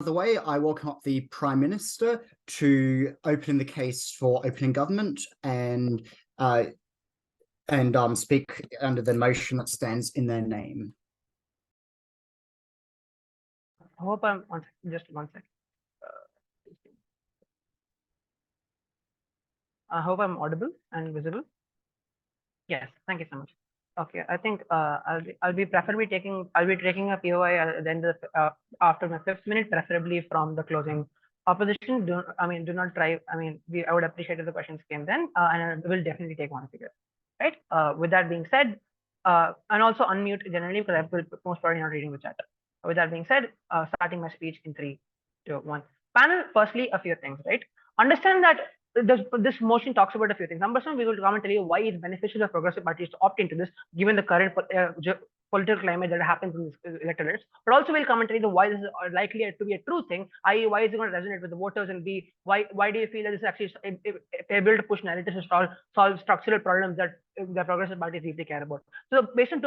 the way, I welcome up the Prime Minister to open the case for opening government and speak under the motion that stands in their name. I hope I'm on just 1 second. I hope I'm audible and visible. Yes, thank you so much. Okay, I think I'll be taking a POI then after my 5th minute, preferably from the closing opposition. Do not try. I would appreciate if the questions came then, and I will definitely take one figure. Right. With that being said, and also unmute generally because I will most probably not reading the chat. With that being said, starting my speech in 3, 2, 1. Panel, firstly, a few things, right? Understand that this motion talks about a few things. Number one, we will come and tell you why it's beneficial for progressive parties to opt into this, given the current political climate that happens in these electorates. But also, we'll come and tell you why this is likely to be a true thing, i.e., why is it going to resonate with the voters, and B, why do you feel that this is actually able to push narratives to solve structural problems that the progressive parties deeply care about. So, based on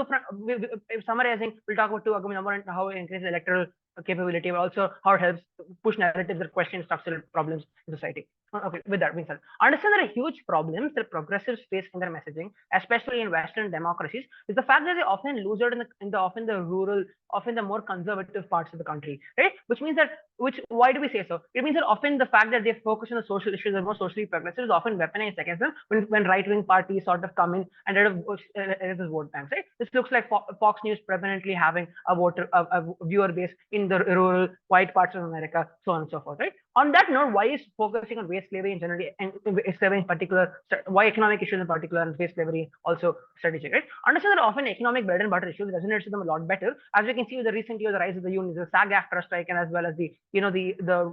summarizing, we'll talk about 2 arguments. Number one, how it increases electoral capability, but also how it helps push narratives that question structural problems in society. Okay, with that being said, understand that a huge problems that progressives face in their messaging, especially in Western democracies, is the fact that they often lose out in the often the rural, often the more conservative parts of the country, right? Why do we say so? It means that often the fact that they focus on the social issues and more socially progressive is often weaponized against them when right-wing parties sort of come in and this vote banks, right? This looks like Fox News permanently having a viewer base in the rural white parts of America, so on and so forth, right? On that note, why is focusing on waste slavery in general, and slavery in particular, why economic issues in particular and waste slavery also strategic, right? Understand that often economic bread and butter issues resonates with them a lot better, as we can see with the recent years, the rise of the unions, the SAG-AFTRA strike, and as well as the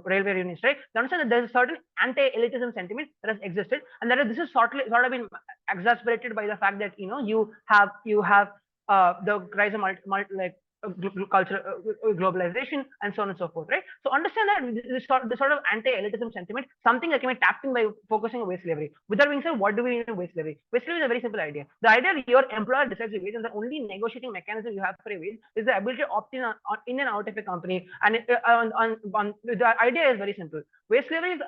railway union strike. They understand that there's a certain anti-elitism sentiment that has existed, and that this is sort of been exacerbated by the fact that you have the rise of culture, globalization, and so on and so forth, right? So understand that this sort of anti-elitism sentiment, something that can be tapped in by focusing on waste slavery. With that being said, what do we mean by waste slavery? Waste slavery is a very simple idea. The idea that your employer decides your wage, and the only negotiating mechanism you have for a wage is the ability to opt in and out of a company. And the idea is very simple. Waste slavery is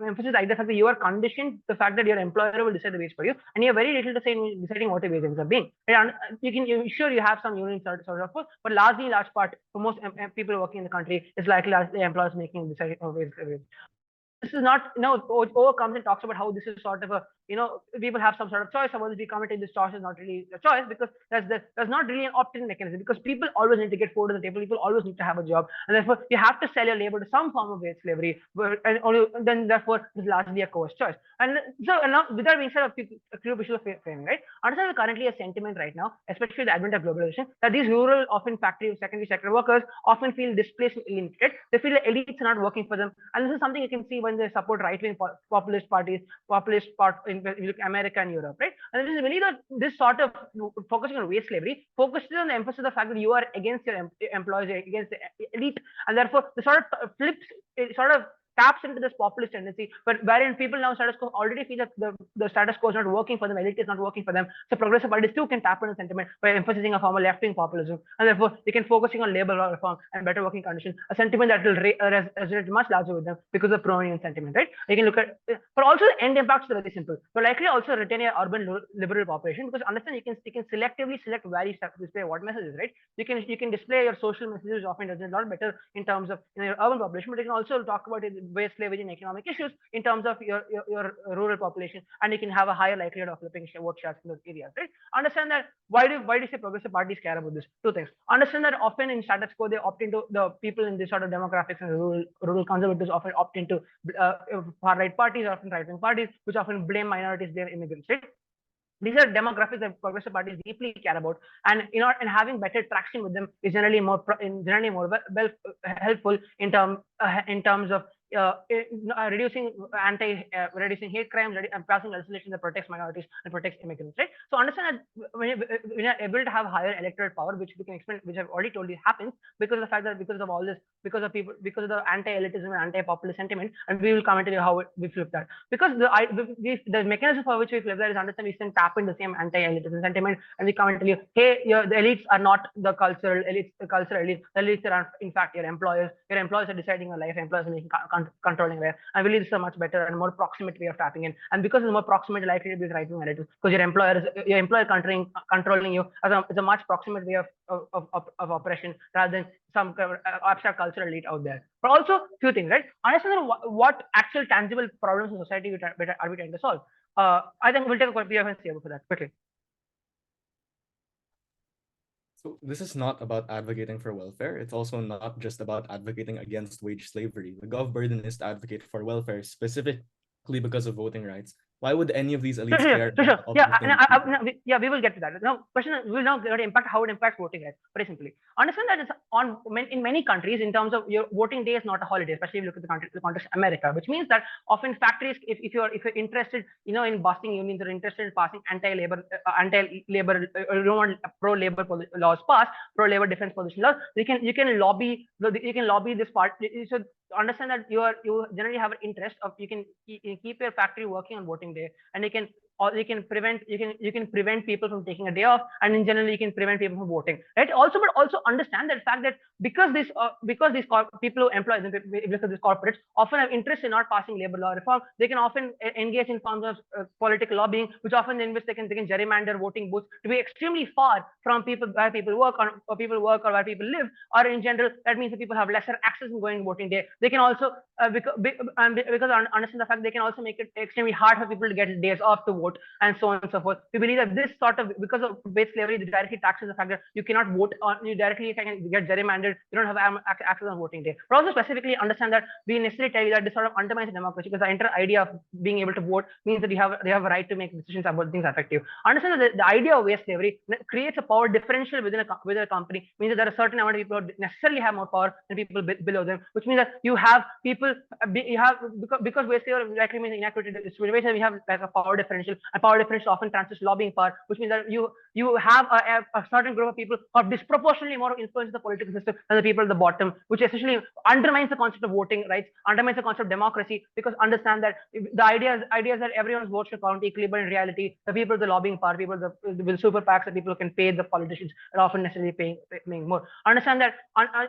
emphasizes the idea that you are conditioned the fact that your employer will decide the wage for you, and you have very little to say in deciding what your wage ends up being. And you have some union sort of, but large part for most people working in the country is likely the employers making deciding wage slavery. This is not overcomes and talks about how this is sort of a people have some sort of choice. About we comment this choice is not really a choice because there's not really an opt-in mechanism, because people always need to get food on the table. People always need to have a job, and therefore you have to sell your labor to some form of wage slavery. And then therefore it's largely a coerced choice. And so now with that being said, a clear visual framing, right? Understand currently a sentiment right now, especially the advent of globalization, that these rural, often factory, secondary sector workers often feel displaced and alienated. They feel the elites are not working for them, and this is something you can see when they support right-wing populist parties, in America and Europe, right? And this is really this sort of focusing on waste slavery focuses on the emphasis of the fact that you are against your employees, against the elite, and therefore the sort of flips, it sort of taps into this populist tendency, but wherein people now already feel that the status quo is not working for them, elite is not working for them. So progressive parties too can tap into sentiment by emphasizing a form of left-wing populism, and therefore they can focusing on labor reform and better working conditions, a sentiment that will resonate much larger with them because of pro-union sentiment, right? You can look at, but also the end impacts are very simple. So likely also retain an urban liberal population, because understand you can selectively select where you display what messages, right? You can display your social messages often does a lot better in terms of your urban population, but you can also talk about it waste slavery and economic issues in terms of your rural population, and you can have a higher likelihood of flipping vote shares in those areas, right? Understand that why do say progressive parties care about this? 2 things. Understand that often in status quo they opt into the people in this sort of demographics, and rural conservatives often opt into far right parties, often right wing parties, which often blame minorities, blame immigrants, right? These are demographics that progressive parties deeply care about, and and having better traction with them is generally more helpful in terms of reducing hate crimes, passing legislation that protects minorities and protects immigrants, right? So understand that when you're able to have higher electoral power, which we can explain, which I've already told you happens because of the fact that because of all this, because of people, because of the anti-elitism and anti-populist sentiment, and we will comment to you how we flip that. Because the mechanism for which we flip that is understand we can tap into the same anti-elitism sentiment, and we comment to you, hey, the elites are not the cultural elites, the elites are in fact your employers. Your employers are deciding your life, employers are making controlling life. I believe this is a much better and more proximate way of tapping in. And because it's more proximate, likely to be right wing narratives, because your employer controlling you as a much proximate way of oppression rather than some abstract cultural elite out there. But also few things, right? Understand what actual tangible problems in society are we trying to solve. I think we'll take a quick PFNC for that quickly. So this is not about advocating for welfare. It's also not just about advocating against wage slavery. The gov burden is to advocate for welfare specifically because of voting rights. Why would any of these elites care? Sure. Yeah, we will get to that. Now, question we will now get to impact how it impacts voting rights. Very simply, understand that it's in many countries in terms of your voting day is not a holiday, especially if you look at the context of America, which means that often factories, if you're interested, in busting unions, or interested in passing anti-labor, you don't want pro-labor laws passed, pro-labor defense position laws, you can lobby this part. You should understand that you generally have an interest of you can keep your factory working on voting day, and you can prevent people from taking a day off, and in general you can prevent people from voting, right? Also, but also understand that fact that because these people who employ them, because these corporates often have interest in not passing labor law reform, they can often engage in forms of political lobbying, which often in which they can gerrymander voting booths to be extremely far from people where people work or where people live, or in general that means that people have lesser access in going voting day. They can also because understand the fact they can also make it extremely hard for people to get days off to vote, and so on and so forth. We believe that this sort of, because of wage slavery, it directly taxes the fact that you cannot vote on, you directly can get gerrymandered, you don't have access on voting day. But also specifically understand that we necessarily tell you that this sort of undermines democracy, because the entire idea of being able to vote means that you have a right to make decisions about things affect you. Understand that the idea of wage slavery creates a power differential within a company, means that there are a certain amount of people who necessarily have more power than people below them, which means that you have people because wage slavery likely means inequity distribution. We have like a power differential, and power differential often translates lobbying power, which means that you have a certain group of people who are disproportionately more influenced the political system than the people at the bottom, which essentially undermines the concept of voting rights, undermines the concept of democracy, because understand that the idea is that everyone's votes should count equally, but in reality, the people with the lobbying power, people with super PACs, the people who can pay the politicians are often necessarily paying more. Understand that,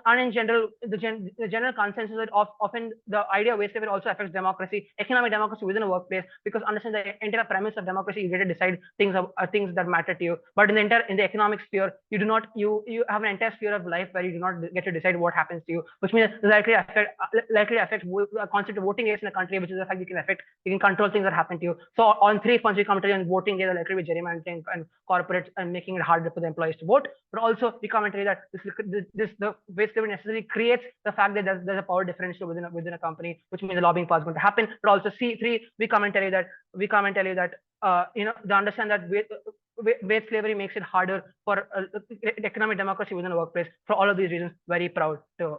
and in general, the general consensus that often the idea of wage slavery also affects democracy, economic democracy within a workplace, because understand the entire premise of democracy, you get to decide things that matter to you. But in the economic sphere, you do not, you have an entire sphere of life where you do not get to decide what happens to you, which means likely affect the concept of voting age in a country, which is the fact you can control things that happen to you. So on three fronts, we commentary on voting days, likely with gerrymandering and corporates and making it harder for the employees to vote. But also we commentary that the wage slavery necessarily creates the fact that there's a power differential within a company, which means the lobbying power is going to happen. But also C3, we commentary that they understand that wage slavery makes it harder for economic democracy within a workplace. For all of these reasons, very proud to.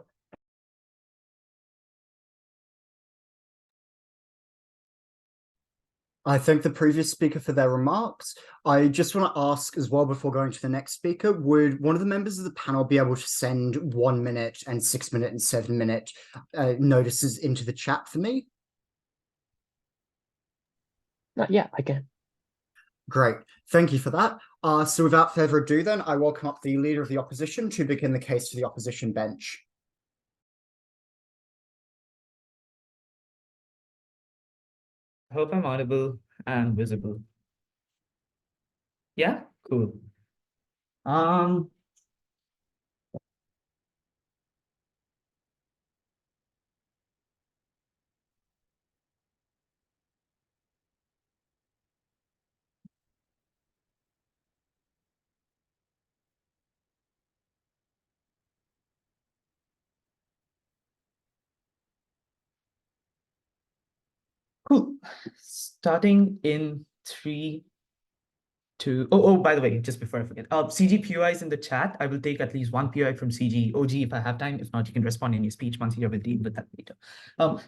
I thank the previous speaker for their remarks. I just want to ask as well, before going to the next speaker, would one of the members of the panel be able to send 1 minute and 6 minute and 7 minute notices into the chat for me? Yeah, I can. Great. Thank you for that. So without further ado, then, I welcome up the Leader of the Opposition to begin the case for the opposition bench. I hope I'm audible and visible. Yeah, cool. Cool. Starting in 3, to, oh, by the way, just before I forget, CG POI is in the chat. I will take at least one POI from CG OG if I have time. If not, you can respond in your speech. Once you will deal with that later.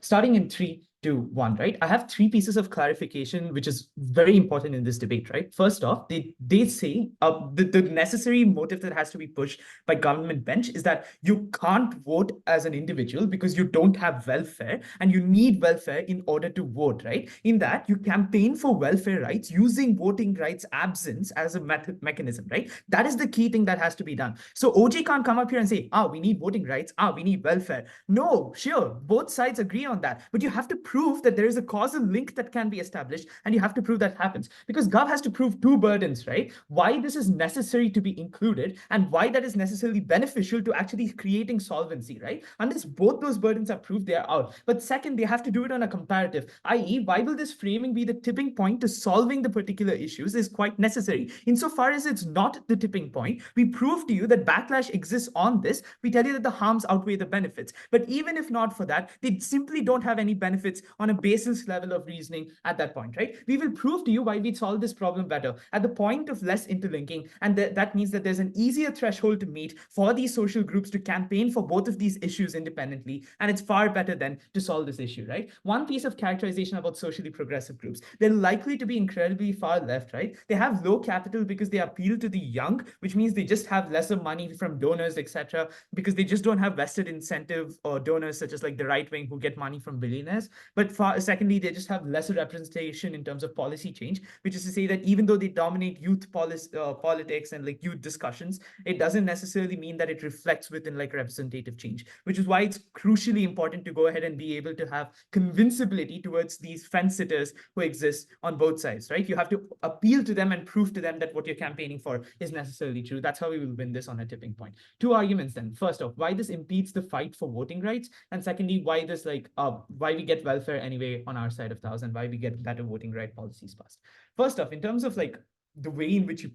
Starting in 3, 2, 1, right? I have 3 pieces of clarification, which is very important in this debate, right? First off, they say the necessary motive that has to be pushed by government bench is that you can't vote as an individual because you don't have welfare and you need welfare in order to vote, right? In that you campaign for welfare rights using voting rights absence as a mechanism, right? That is the key thing that has to be done. So OJ can't come up here and say, we need voting rights, we need welfare. No, sure, both sides agree on that, but you have to prove that there is a causal link that can be established, and you have to prove that happens, because Gov has to prove 2 burdens, right? Why this is necessary to be included and why that is necessarily beneficial to actually creating solvency, right? Unless both those burdens are proved, they are out. But second, they have to do it on a comparative, i.e., why will this framing be the tipping point to solving the particular issues is quite necessary. Insofar as it's not the tipping point, we prove to you that backlash exists on this. We tell you that the harms outweigh the benefits. But even if not for that, they simply don't have any benefits on a basis level of reasoning at that point, right? We will prove to you why we solve this problem better at the point of less interlinking. And that means that there's an easier threshold to meet for these social groups to campaign for both of these issues independently. And it's far better then to solve this issue, right? One piece of characterization about socially progressive groups: they're likely to be incredibly far left, right? They have low capital because they appeal to the young, which means they just have lesser money from donors, etc., because they just don't have vested incentive or donors such as like the right wing who get money from billionaires. But secondly, they just have lesser representation in terms of policy change, which is to say that even though they dominate youth politics and like youth discussions, it doesn't necessarily mean that it reflects within like representative change, which is why it's crucially important to go ahead and be able to have convincibility towards these fence sitters who exist on both sides, right? You have to appeal to them and prove to them that what you're campaigning for is necessarily true. That's how we will win this on a tipping point. 2 arguments then. First off, why this impedes the fight for voting rights, and secondly, why this why we get welfare anyway on our side of the house and why we get better voting right policies passed. First off, in terms of like the way in which you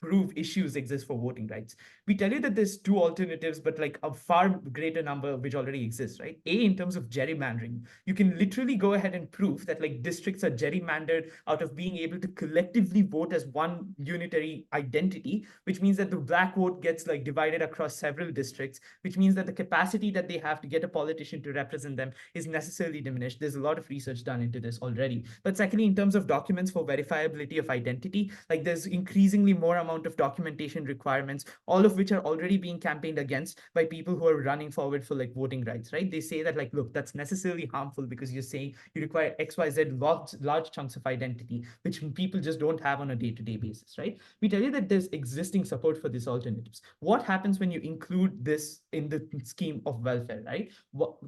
prove issues exist for voting rights, we tell you that there's 2 alternatives, but like a far greater number which already exists, right? A, in terms of gerrymandering, you can literally go ahead and prove that like districts are gerrymandered out of being able to collectively vote as one unitary identity, which means that the black vote gets like divided across several districts, which means that the capacity that they have to get a politician to represent them is necessarily diminished. There's a lot of research done into this already. But secondly, in terms of documents for verifiability of identity, like there's increasingly more amount of documentation requirements, all of which are already being campaigned against by people who are running forward for like voting rights, right? They say that like, look, that's necessarily harmful because you're saying you require XYZ large chunks of identity, which people just don't have on a day-to-day basis, right? We tell you that there's existing support for these alternatives. What happens when you include this in the scheme of welfare, right?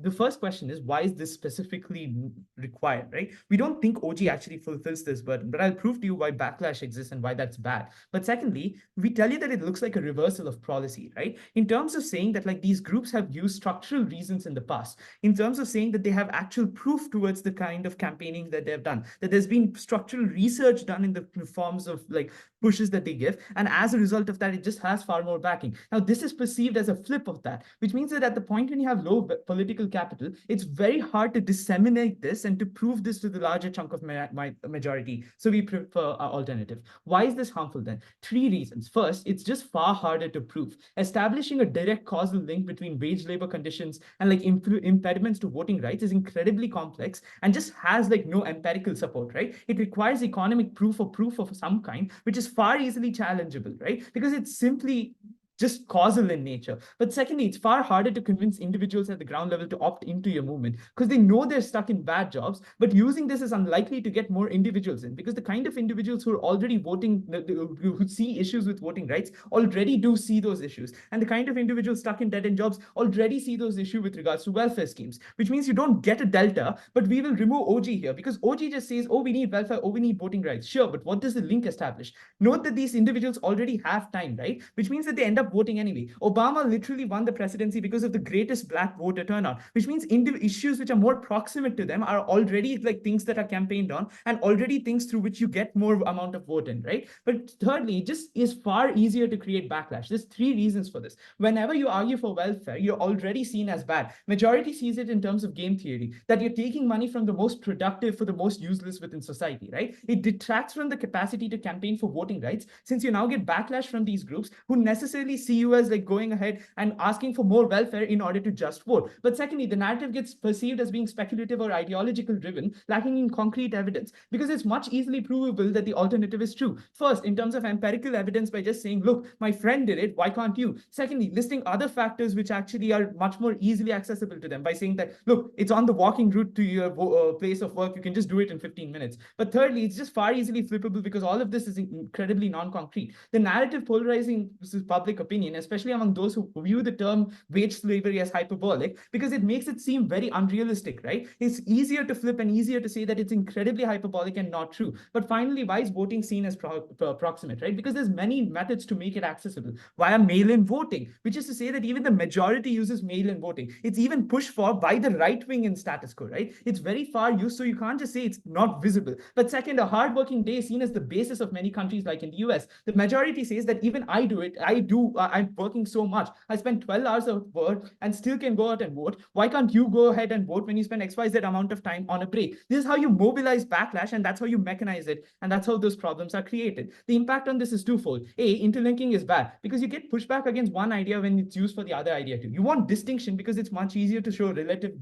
The first question is, why is this specifically required, right? We don't think OG actually fulfills this burden, but I'll prove to you why backlash exists and why that's bad. But secondly, we tell you that it looks like a reversal of policy, right? In terms of saying that like these groups have used structural reasons in the past, in terms of saying that they have actual proof towards the kind of campaigning that they've done, that there's been structural research done in the forms of like pushes that they give, and as a result of that, it just has far more backing. Now, this is perceived as a flip of that, which means that at the point when you have low political capital, it's very hard to disseminate this and to prove this to the larger chunk of majority. So we prefer our alternative. Why is this harmful then? 3 reasons. First, it's just far harder to prove. Establishing a direct causal link between wage labor conditions and like impediments to voting rights is incredibly complex and just has like no empirical support, right? It requires economic proof of some kind, which is far easily challengeable, right? Because it's simply just causal in nature. But secondly, it's far harder to convince individuals at the ground level to opt into your movement because they know they're stuck in bad jobs, but using this is unlikely to get more individuals in, because the kind of individuals who are already voting, who see issues with voting rights, already do see those issues. And the kind of individuals stuck in dead-end jobs already see those issues with regards to welfare schemes, which means you don't get a delta, but we will remove OG here because OG just says, oh, we need welfare, oh, we need voting rights. Sure, but what does the link establish? Note that these individuals already have time, right? Which means that they end up up voting anyway. Obama literally won the presidency because of the greatest black voter turnout, which means issues which are more proximate to them are already like things that are campaigned on and already things through which you get more amount of vote in, right? But thirdly, it just is far easier to create backlash. There's three reasons for this. Whenever you argue for welfare, you're already seen as bad. Majority sees it in terms of game theory, that you're taking money from the most productive for the most useless within society, right? It detracts from the capacity to campaign for voting rights, since you now get backlash from these groups who necessarily see you as like going ahead and asking for more welfare in order to just vote. But secondly, the narrative gets perceived as being speculative or ideological driven, lacking in concrete evidence, because it's much easily provable that the alternative is true. First, in terms of empirical evidence, by just saying, look, my friend did it, why can't you? Secondly, listing other factors which actually are much more easily accessible to them by saying that, look, it's on the walking route to your place of work, you can just do it in 15 minutes. But thirdly, it's just far easily flippable because all of this is incredibly non-concrete. The narrative polarizing public opinion, especially among those who view the term wage slavery as hyperbolic, because it makes it seem very unrealistic, right? It's easier to flip and easier to say that it's incredibly hyperbolic and not true. But finally, why is voting seen as proximate, right? Because there's many methods to make it accessible via mail-in voting, which is to say that even the majority uses mail-in voting. It's even pushed for by the right wing in status quo, right? It's very far used, so you can't just say it's not visible. But second, a hardworking day is seen as the basis of many countries like in the US. The majority says that even I do it. I'm working so much. I spend 12 hours of work and still can go out and vote. Why can't you go ahead and vote when you spend XYZ amount of time on a break? This is how you mobilize backlash, and that's how you mechanize it. And that's how those problems are created. The impact on this is twofold. A, interlinking is bad because you get pushback against one idea when it's used for the other idea too. You want distinction because it's much easier to show relative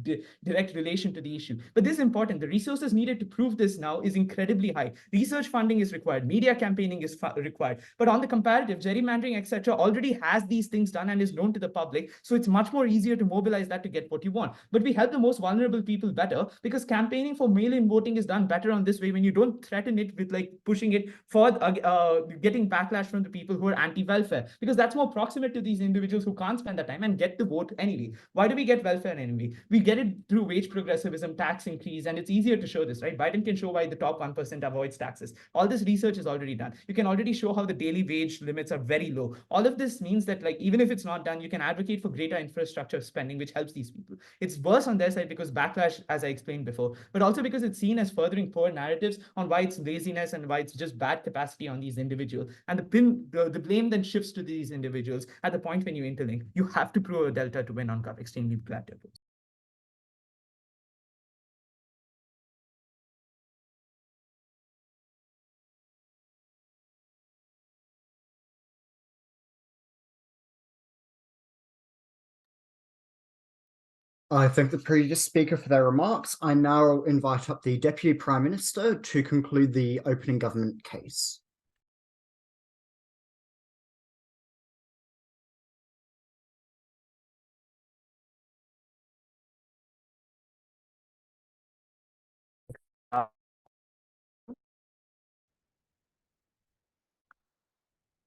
direct relation to the issue. But this is important. The resources needed to prove this now is incredibly high. Research funding is required. Media campaigning is required. But on the comparative, gerrymandering, etc., already has these things done and is known to the public. So it's much more easier to mobilize that to get what you want. But we help the most vulnerable people better because campaigning for mail-in voting is done better on this way when you don't threaten it with like pushing it for getting backlash from the people who are anti-welfare, because that's more proximate to these individuals who can't spend the time and get the vote anyway. Why do we get welfare anyway? We get it through wage progressivism, tax increase, and it's easier to show this, right? Biden can show why the top 1% avoids taxes. All this research is already done. You can already show how the daily wage limits are very low. All of this means that like even if it's not done, you can advocate for greater infrastructure spending, which helps these people. It's worse on their side because backlash, as I explained before, but also because it's seen as furthering poor narratives on why it's laziness and why it's just bad capacity on these individuals. And the blame then shifts to these individuals at the point when you interlink. You have to prove a delta to win on Cup. Extremely glad to oppose. I thank the previous speaker for their remarks. I now invite up the Deputy Prime Minister to conclude the opening government case.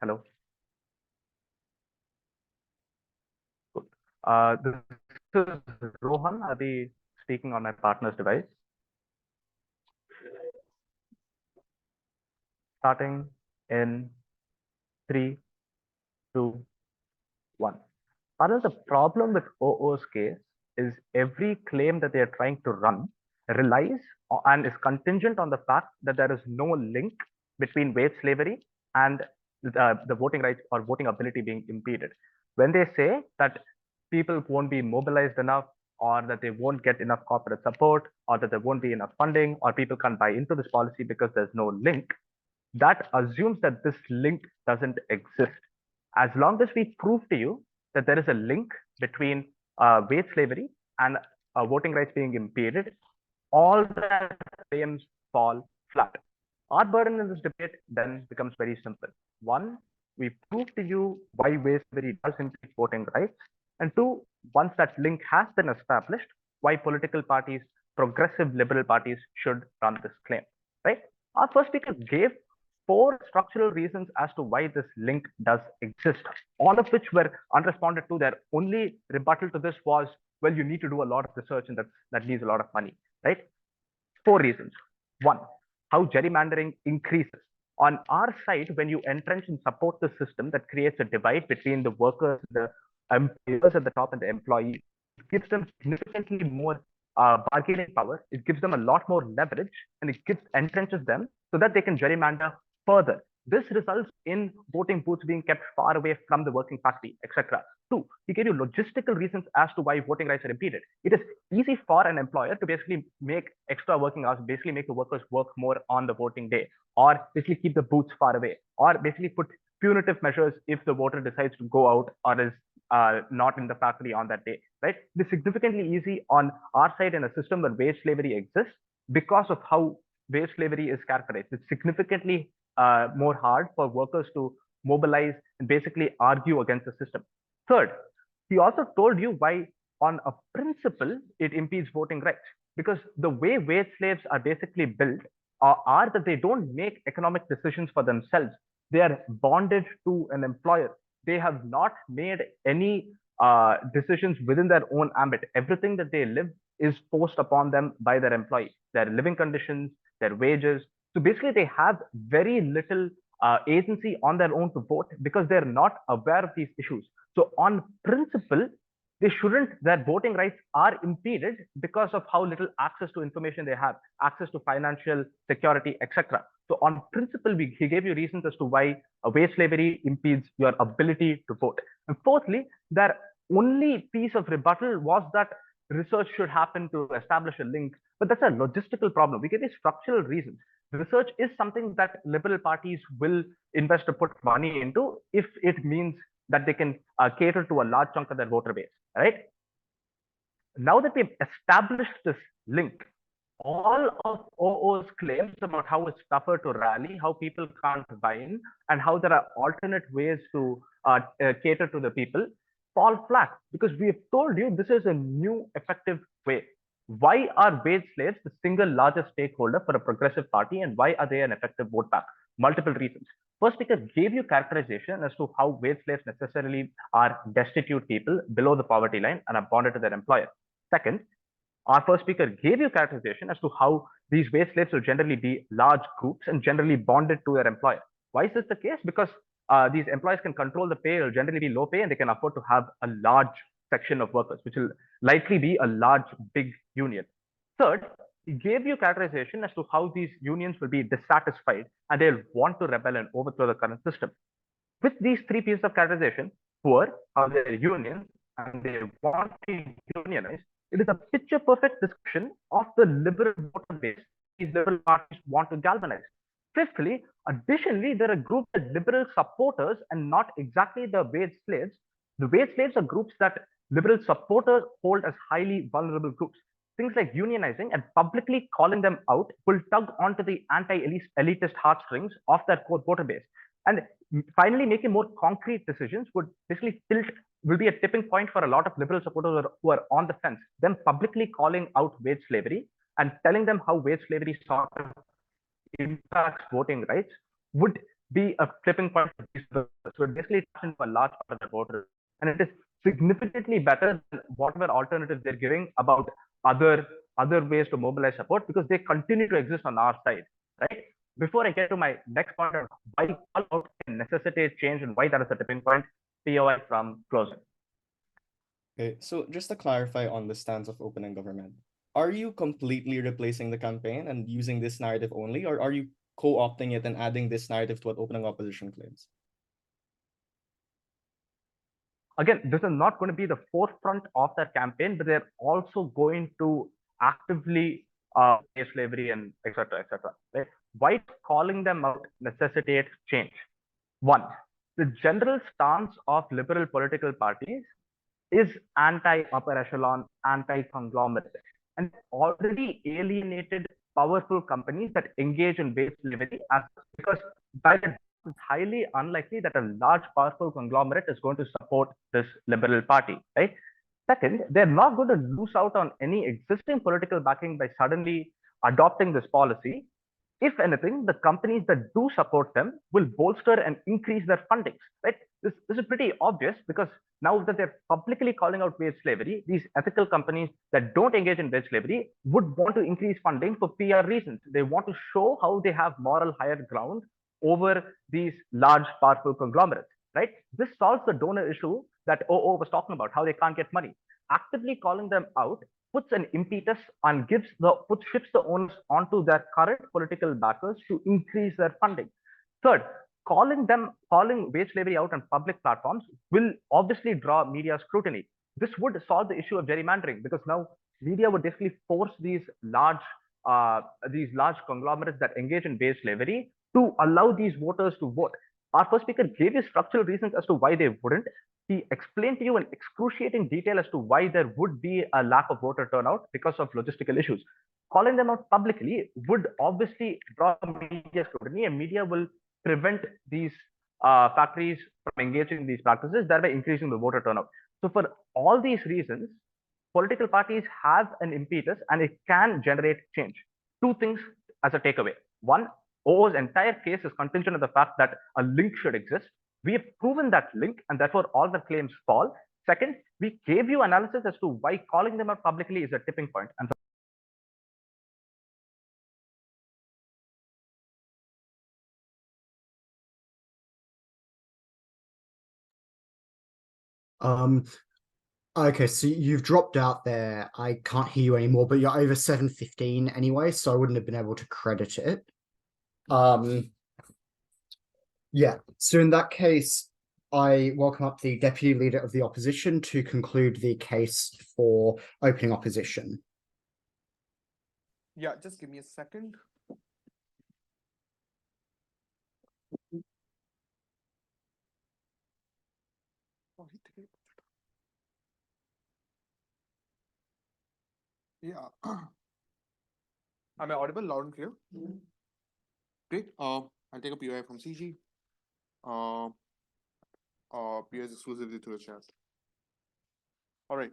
Hello. Good. This is Rohan. I'll be speaking on my partner's device. Starting in 3, 2, 1. Part of the problem with OO's case is every claim that they are trying to run relies and is contingent on the fact that there is no link between wage slavery and the voting rights or voting ability being impeded. When they say that people won't be mobilized enough, or that they won't get enough corporate support, or that there won't be enough funding, or people can't buy into this policy because there's no link, that assumes that this link doesn't exist. As long as we prove to you that there is a link between wage slavery and voting rights being impeded, all the claims fall flat. Our burden in this debate then becomes very simple. One, we prove to you why wage slavery does impede voting rights. And two, once that link has been established, why political parties, progressive liberal parties, should run this claim, right? Our first speaker gave 4 structural reasons as to why this link does exist, all of which were unresponded to. Their only rebuttal to this was, well, you need to do a lot of research and that leaves a lot of money, right? 4 reasons. 1, how gerrymandering increases On our side, when you entrench and support the system, that creates a divide between the workers, the employers at the top, and the employees. It gives them significantly more bargaining power. It gives them a lot more leverage, and it entrenches them so that they can gerrymander further. This results in voting booths being kept far away from the working party, etc. Two, he gave you logistical reasons as to why voting rights are impeded. It is easy for an employer to basically make extra working hours, basically make the workers work more on the voting day, or basically keep the booths far away, or basically put punitive measures if the voter decides to go out or is not in the factory on that day, right? It is significantly easy on our side in a system where wage slavery exists because of how wage slavery is characterized. It's significantly more hard for workers to mobilize and basically argue against the system. Third, he also told you why on a principle it impedes voting rights, because the way wage slaves are basically built are that they don't make economic decisions for themselves. They are bonded to an employer. They have not made any decisions within their own ambit. Everything that they live is forced upon them by their employee, their living conditions, their wages. So basically, they have very little agency on their own to vote because they're not aware of these issues. So on principle, their voting rights are impeded because of how little access to information they have, access to financial security, etc. So on principle, he gave you reasons as to why wage slavery impedes your ability to vote. And fourthly, their only piece of rebuttal was that research should happen to establish a link, but that's a logistical problem. We gave you structural reasons. Research is something that liberal parties will invest or put money into if it means that they can cater to a large chunk of their voter base, right? Now that we've established this link, all of OO's claims about how it's tougher to rally, how people can't buy in, and how there are alternate ways to cater to the people fall flat, because we have told you this is a new effective way. Why are wage slaves the single largest stakeholder for a progressive party, and why are they an effective vote bank? Multiple reasons. First speaker gave you characterization as to how wage slaves necessarily are destitute people below the poverty line and are bonded to their employer. Second, our first speaker gave you characterization as to how these wage slaves will generally be large groups and generally bonded to their employer. Why is this the case? Because these employers can control the pay, will generally be low pay, and they can afford to have a large section of workers, which will likely be a large, big union. Third, he gave you characterization as to how these unions will be dissatisfied and they'll want to rebel and overthrow the current system. With these three pieces of characterization, poor are their unions and they want to unionize, it is a picture perfect description of the liberal voter base these liberal parties want to galvanize. Fifthly, additionally, there are groups of liberal supporters and not exactly the wage slaves. The wage slaves are groups that liberal supporters hold as highly vulnerable groups. Things like unionizing and publicly calling them out will tug onto the anti-elitist heartstrings of their core voter base. And finally, making more concrete decisions would basically will be a tipping point for a lot of liberal supporters who are on the fence. Them publicly calling out wage slavery and telling them how wage slavery sort of impacts voting rights would be a tipping point for these voters. So it basically taps into a large part of the voters. And it is significantly better than whatever alternatives they're giving about other ways to mobilize support, because they continue to exist on our side, right? Before I get to my next point on why call out can necessitate change and why that is a tipping point, POI from closing. Okay, so just to clarify on the stance of opening government, are you completely replacing the campaign and using this narrative only, or are you co-opting it and adding this narrative to what opening opposition claims? Again, this is not going to be the forefront of their campaign, but they're also going to actively pay slavery and etc. etc. Right? Why calling them out necessitates change? One, the general stance of liberal political parties is anti-upper echelon, anti-conglomerate, and already alienated powerful companies that engage in wage slavery, because by the it's highly unlikely that a large, powerful conglomerate is going to support this liberal party, right? Second, they're not going to lose out on any existing political backing by suddenly adopting this policy. If anything, the companies that do support them will bolster and increase their fundings, right? This is pretty obvious, because now that they're publicly calling out wage slavery, these ethical companies that don't engage in wage slavery would want to increase funding for PR reasons. They want to show how they have moral higher ground over these large, powerful conglomerates, right? This solves the donor issue that OO was talking about, how they can't get money. Actively calling them out puts an impetus and shifts the onus onto their current political backers to increase their funding. Third, calling wage slavery out on public platforms will obviously draw media scrutiny. This would solve the issue of gerrymandering, because now media would basically force these large conglomerates that engage in wage slavery to allow these voters to vote. Our first speaker gave you structural reasons as to why they wouldn't. He explained to you in excruciating detail as to why there would be a lack of voter turnout because of logistical issues. Calling them out publicly would obviously draw media scrutiny, and media will prevent these factories from engaging in these practices, thereby increasing the voter turnout. So for all these reasons, political parties have an impetus and it can generate change. Two things as a takeaway. One, OO's entire case is contingent on the fact that a link should exist. We have proven that link, and therefore all the claims fall. Second, we gave you analysis as to why calling them out publicly is a tipping point. And Okay, so you've dropped out there. I can't hear you anymore, but you're over 7:15 anyway, so I wouldn't have been able to credit it. Yeah, so in that case, I welcome up the Deputy Leader of the Opposition to conclude the case for opening opposition. Yeah, just give me a second. Yeah. Am I audible, loud and clear? Great. I'll take a POI from CG. POIs exclusively through the chat. All right.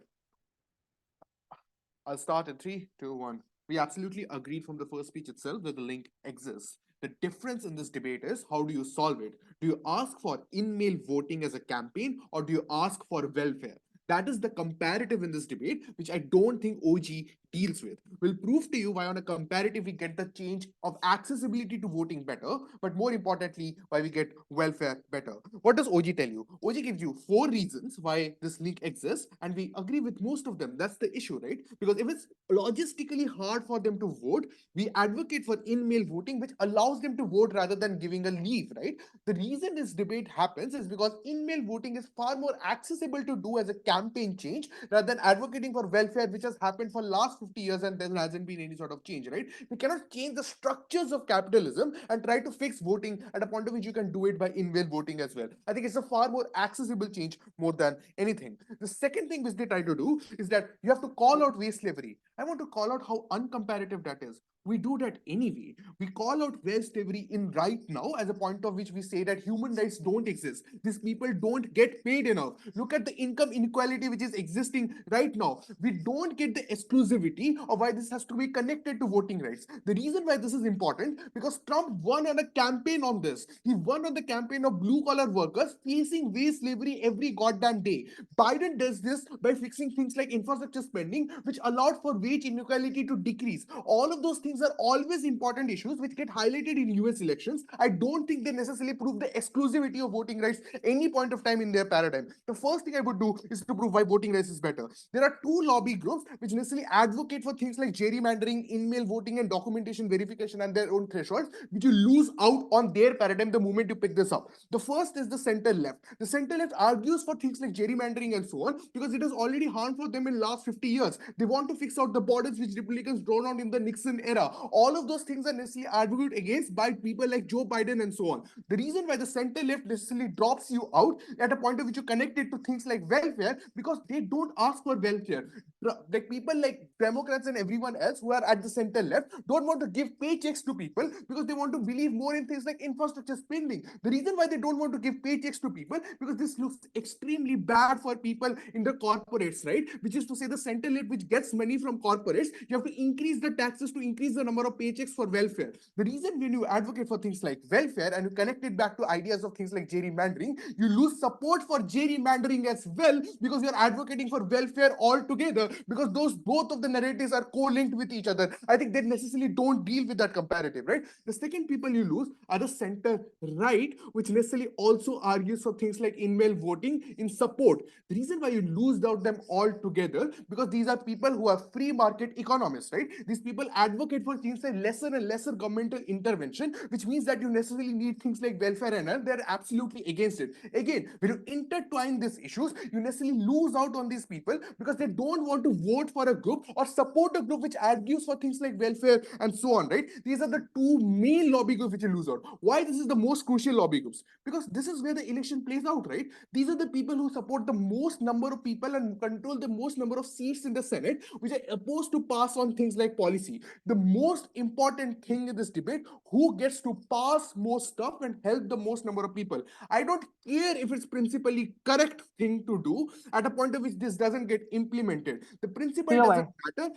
I'll start in 3, 2, 1. We absolutely agreed from the first speech itself that the link exists. The difference in this debate is, how do you solve it? Do you ask for in-mail voting as a campaign, or do you ask for welfare? That is the comparative in this debate, which I don't think OG deals with. We'll prove to you why on a comparative we get the change of accessibility to voting better, but more importantly, why we get welfare better. What does OG tell you? OG gives you 4 reasons why this link exists, and we agree with most of them. That's the issue, right? Because if it's logistically hard for them to vote, we advocate for in-mail voting, which allows them to vote rather than giving a leave, right? The reason this debate happens is because in-mail voting is far more accessible to do as a campaign change rather than advocating for welfare, which has happened for last 50 years and there hasn't been any sort of change, right? We cannot change the structures of capitalism and try to fix voting at a point at which you can do it by in-mail voting as well. I think it's a far more accessible change more than anything. The second thing which they try to do is that you have to call out wage slavery. I want to call out how uncomparative that is. We do that anyway. We call out wage slavery in right now as a point of which we say that human rights don't exist. These people don't get paid enough. Look at the income inequality which is existing right now. We don't get the exclusivity of why this has to be connected to voting rights. The reason why this is important, because Trump won on a campaign on this. He won on the campaign of blue-collar workers facing wage slavery every goddamn day. Biden does this by fixing things like infrastructure spending, which allowed for wage inequality to decrease. All of those things are always important issues which get highlighted in US elections. I don't think they necessarily prove the exclusivity of voting rights any point of time in their paradigm. The first thing I would do is to prove why voting rights is better. There are 2 lobby groups which necessarily advocate for things like gerrymandering, in-mail voting, and documentation verification and their own thresholds, which you lose out on their paradigm the moment you pick this up. The first is the center left. The center left argues for things like gerrymandering and so on because it has already harmed for them in last 50 years. They want to fix out the borders which Republicans drawn out in the Nixon era. All of those things are necessarily advocated against by people like Joe Biden and so on. The reason why the center left necessarily drops you out at a point at which you connect it to things like welfare, because they don't ask for welfare. Like people like Democrats and everyone else who are at the center left don't want to give paychecks to people because they want to believe more in things like infrastructure spending. The reason why they don't want to give paychecks to people, because this looks extremely bad for people in the corporates, right? Which is to say the center left which gets money from corporates, you have to increase the taxes to increase the number of paychecks for welfare. The reason when you advocate for things like welfare and you connect it back to ideas of things like gerrymandering, you lose support for gerrymandering as well because you're advocating for welfare altogether. other, because those both of the narratives are co-linked with each other. I think they necessarily don't deal with that comparative, right? The second people you lose are the center right, which necessarily also argues for things like in-mail voting in support. The reason why you lose out them all together, because these are people who are free market economists, right? These people advocate for things like lesser and lesser governmental intervention, which means that you necessarily need things like welfare and health. They're absolutely against it. Again, when you intertwine these issues, you necessarily lose out on these people because they don't want to vote for a group or support a group which argues for things like welfare and so on, right? These are the two main lobby groups which you lose out. Why this is the most crucial lobby groups? Because this is where the election plays out, right? These are the people who support the most number of people and control the most number of seats in the Senate, which are opposed to pass on things like policy. The most important thing in this debate, who gets to pass most stuff and help the most number of people. I don't care if it's principally correct thing to do at a point at which this doesn't get implemented. The principle POI. doesn't matter.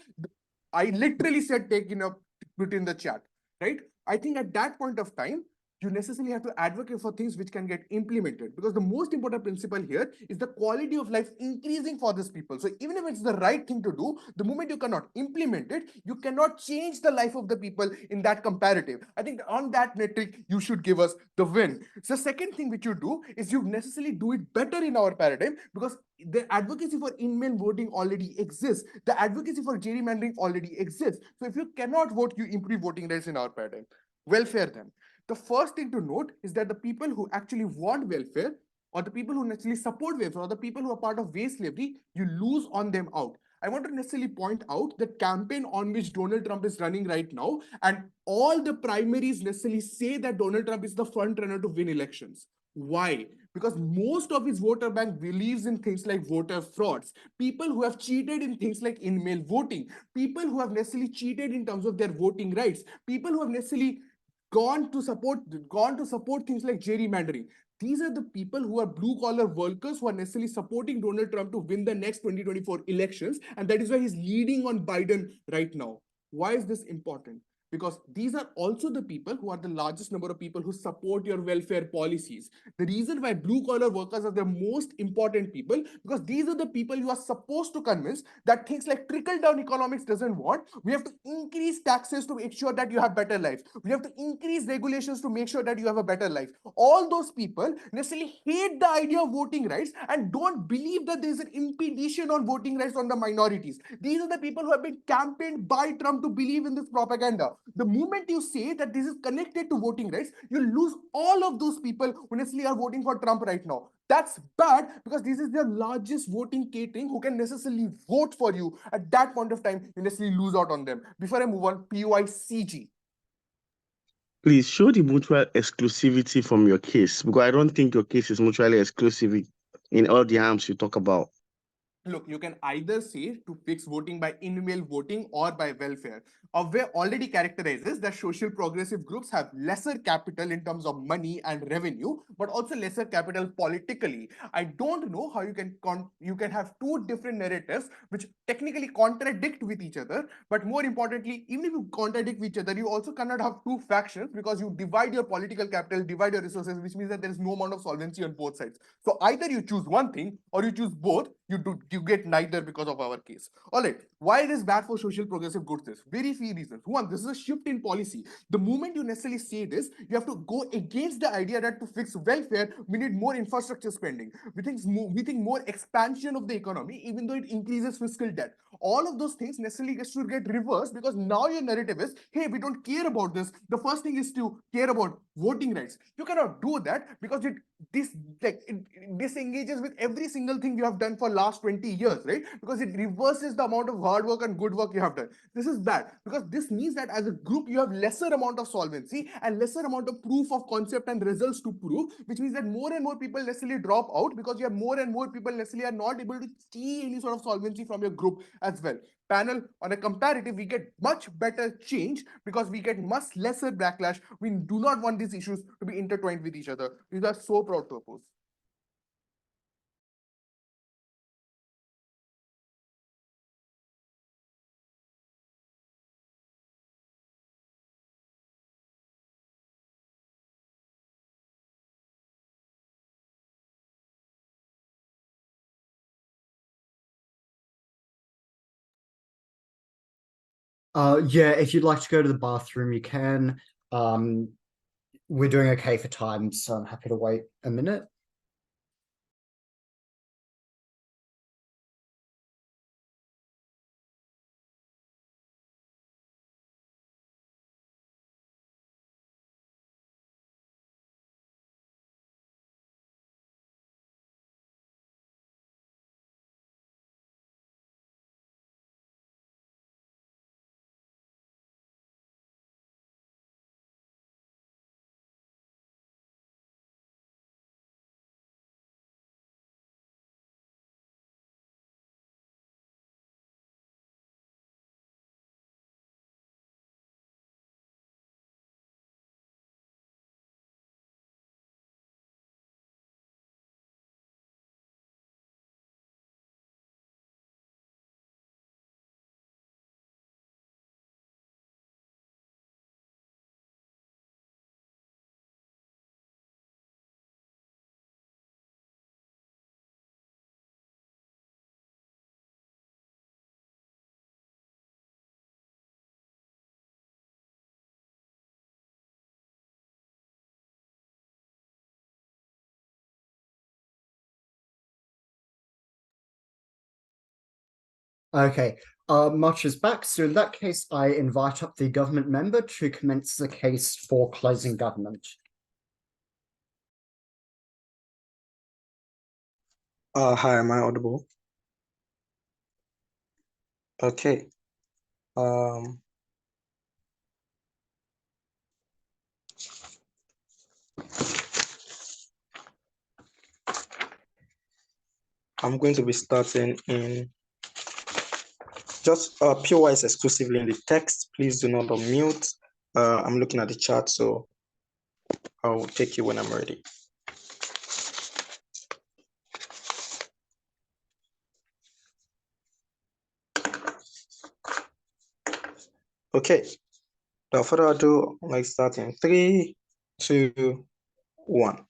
I literally said put in the chat, right? I think at that point of time, you necessarily have to advocate for things which can get implemented, because the most important principle here is the quality of life increasing for these people. So even if it's the right thing to do, the moment you cannot implement it, you cannot change the life of the people in that comparative. I think on that metric, you should give us the win. So the second thing which you do is you necessarily do it better in our paradigm, because the advocacy for in-mail voting already exists. The advocacy for gerrymandering already exists. So if you cannot vote, you improve voting rights in our paradigm. Welfare then. The first thing to note is that the people who actually want welfare, or the people who necessarily support welfare, or the people who are part of wage slavery, you lose on them out. I want to necessarily point out the campaign on which Donald Trump is running right now, and all the primaries necessarily say that Donald Trump is the front runner to win elections. Why? Because most of his voter bank believes in things like voter frauds, people who have cheated in things like in-mail voting, people who have necessarily cheated in terms of their voting rights, people who have necessarily gone to support things like gerrymandering. These are the people who are blue collar workers who are necessarily supporting Donald Trump to win the next 2024 elections, and that is why he's leading on Biden right now. Why is this important? Because these are also the people who are the largest number of people who support your welfare policies. The reason why blue collar workers are the most important people, because these are the people you are supposed to convince that things like trickle down economics doesn't want. We have to increase taxes to make sure that you have better life. We have to increase regulations to make sure that you have a better life. All those people necessarily hate the idea of voting rights and don't believe that there is an impedation on voting rights on the minorities. These are the people who have been campaigned by Trump to believe in this propaganda. The moment you say that this is connected to voting rights, you lose all of those people who necessarily are voting for Trump right now. That's bad, because this is their largest voting catering who can necessarily vote for you. At that point of time, you necessarily lose out on them. Before I move on, PUICG. Please show the mutual exclusivity from your case, because I don't think your case is mutually exclusive in all the harms you talk about. Look, you can either say to fix voting by in-mail voting or by welfare. Avyay already characterizes that social progressive groups have lesser capital in terms of money and revenue, but also lesser capital politically. I don't know how you can have two different narratives which technically contradict with each other, but more importantly, even if you contradict with each other, you also cannot have two factions, because you divide your political capital, divide your resources, which means that there is no amount of solvency on both sides. So either you choose one thing or you choose both. You get neither because of our case. All right, why it is bad for social progressive goods? This very few reasons. One, this is a shift in policy. The moment you necessarily say this, you have to go against the idea that to fix welfare we need more infrastructure spending. We think more expansion of the economy, even though it increases fiscal debt. All of those things necessarily should get reversed, because now your narrative is, hey, we don't care about this. The first thing is to care about voting rights. You cannot do that, because it disengages with every single thing you have done for last 20 years, right? Because it reverses the amount of hard work and good work you have done. This is bad, because this means that as a group you have lesser amount of solvency and lesser amount of proof of concept and results to prove, which means that more and more people necessarily drop out, because you have more and more people necessarily are not able to see any sort of solvency from your group as well. Panel, on a comparative, we get much better change, because we get much lesser backlash. We do not want these issues to be intertwined with each other. We are so proud to oppose. Yeah, if you'd like to go to the bathroom, you can. We're doing okay for time, so I'm happy to wait a minute. Okay, Much is back. So in that case, I invite up the government member to commence the case for closing government. Hi, am I audible? Okay. I'm going to be starting in just POIs exclusively in the text. Please do not unmute. I'm looking at the chat, so I'll take you when I'm ready. Okay. Without further ado, let's start in 3, 2, 1.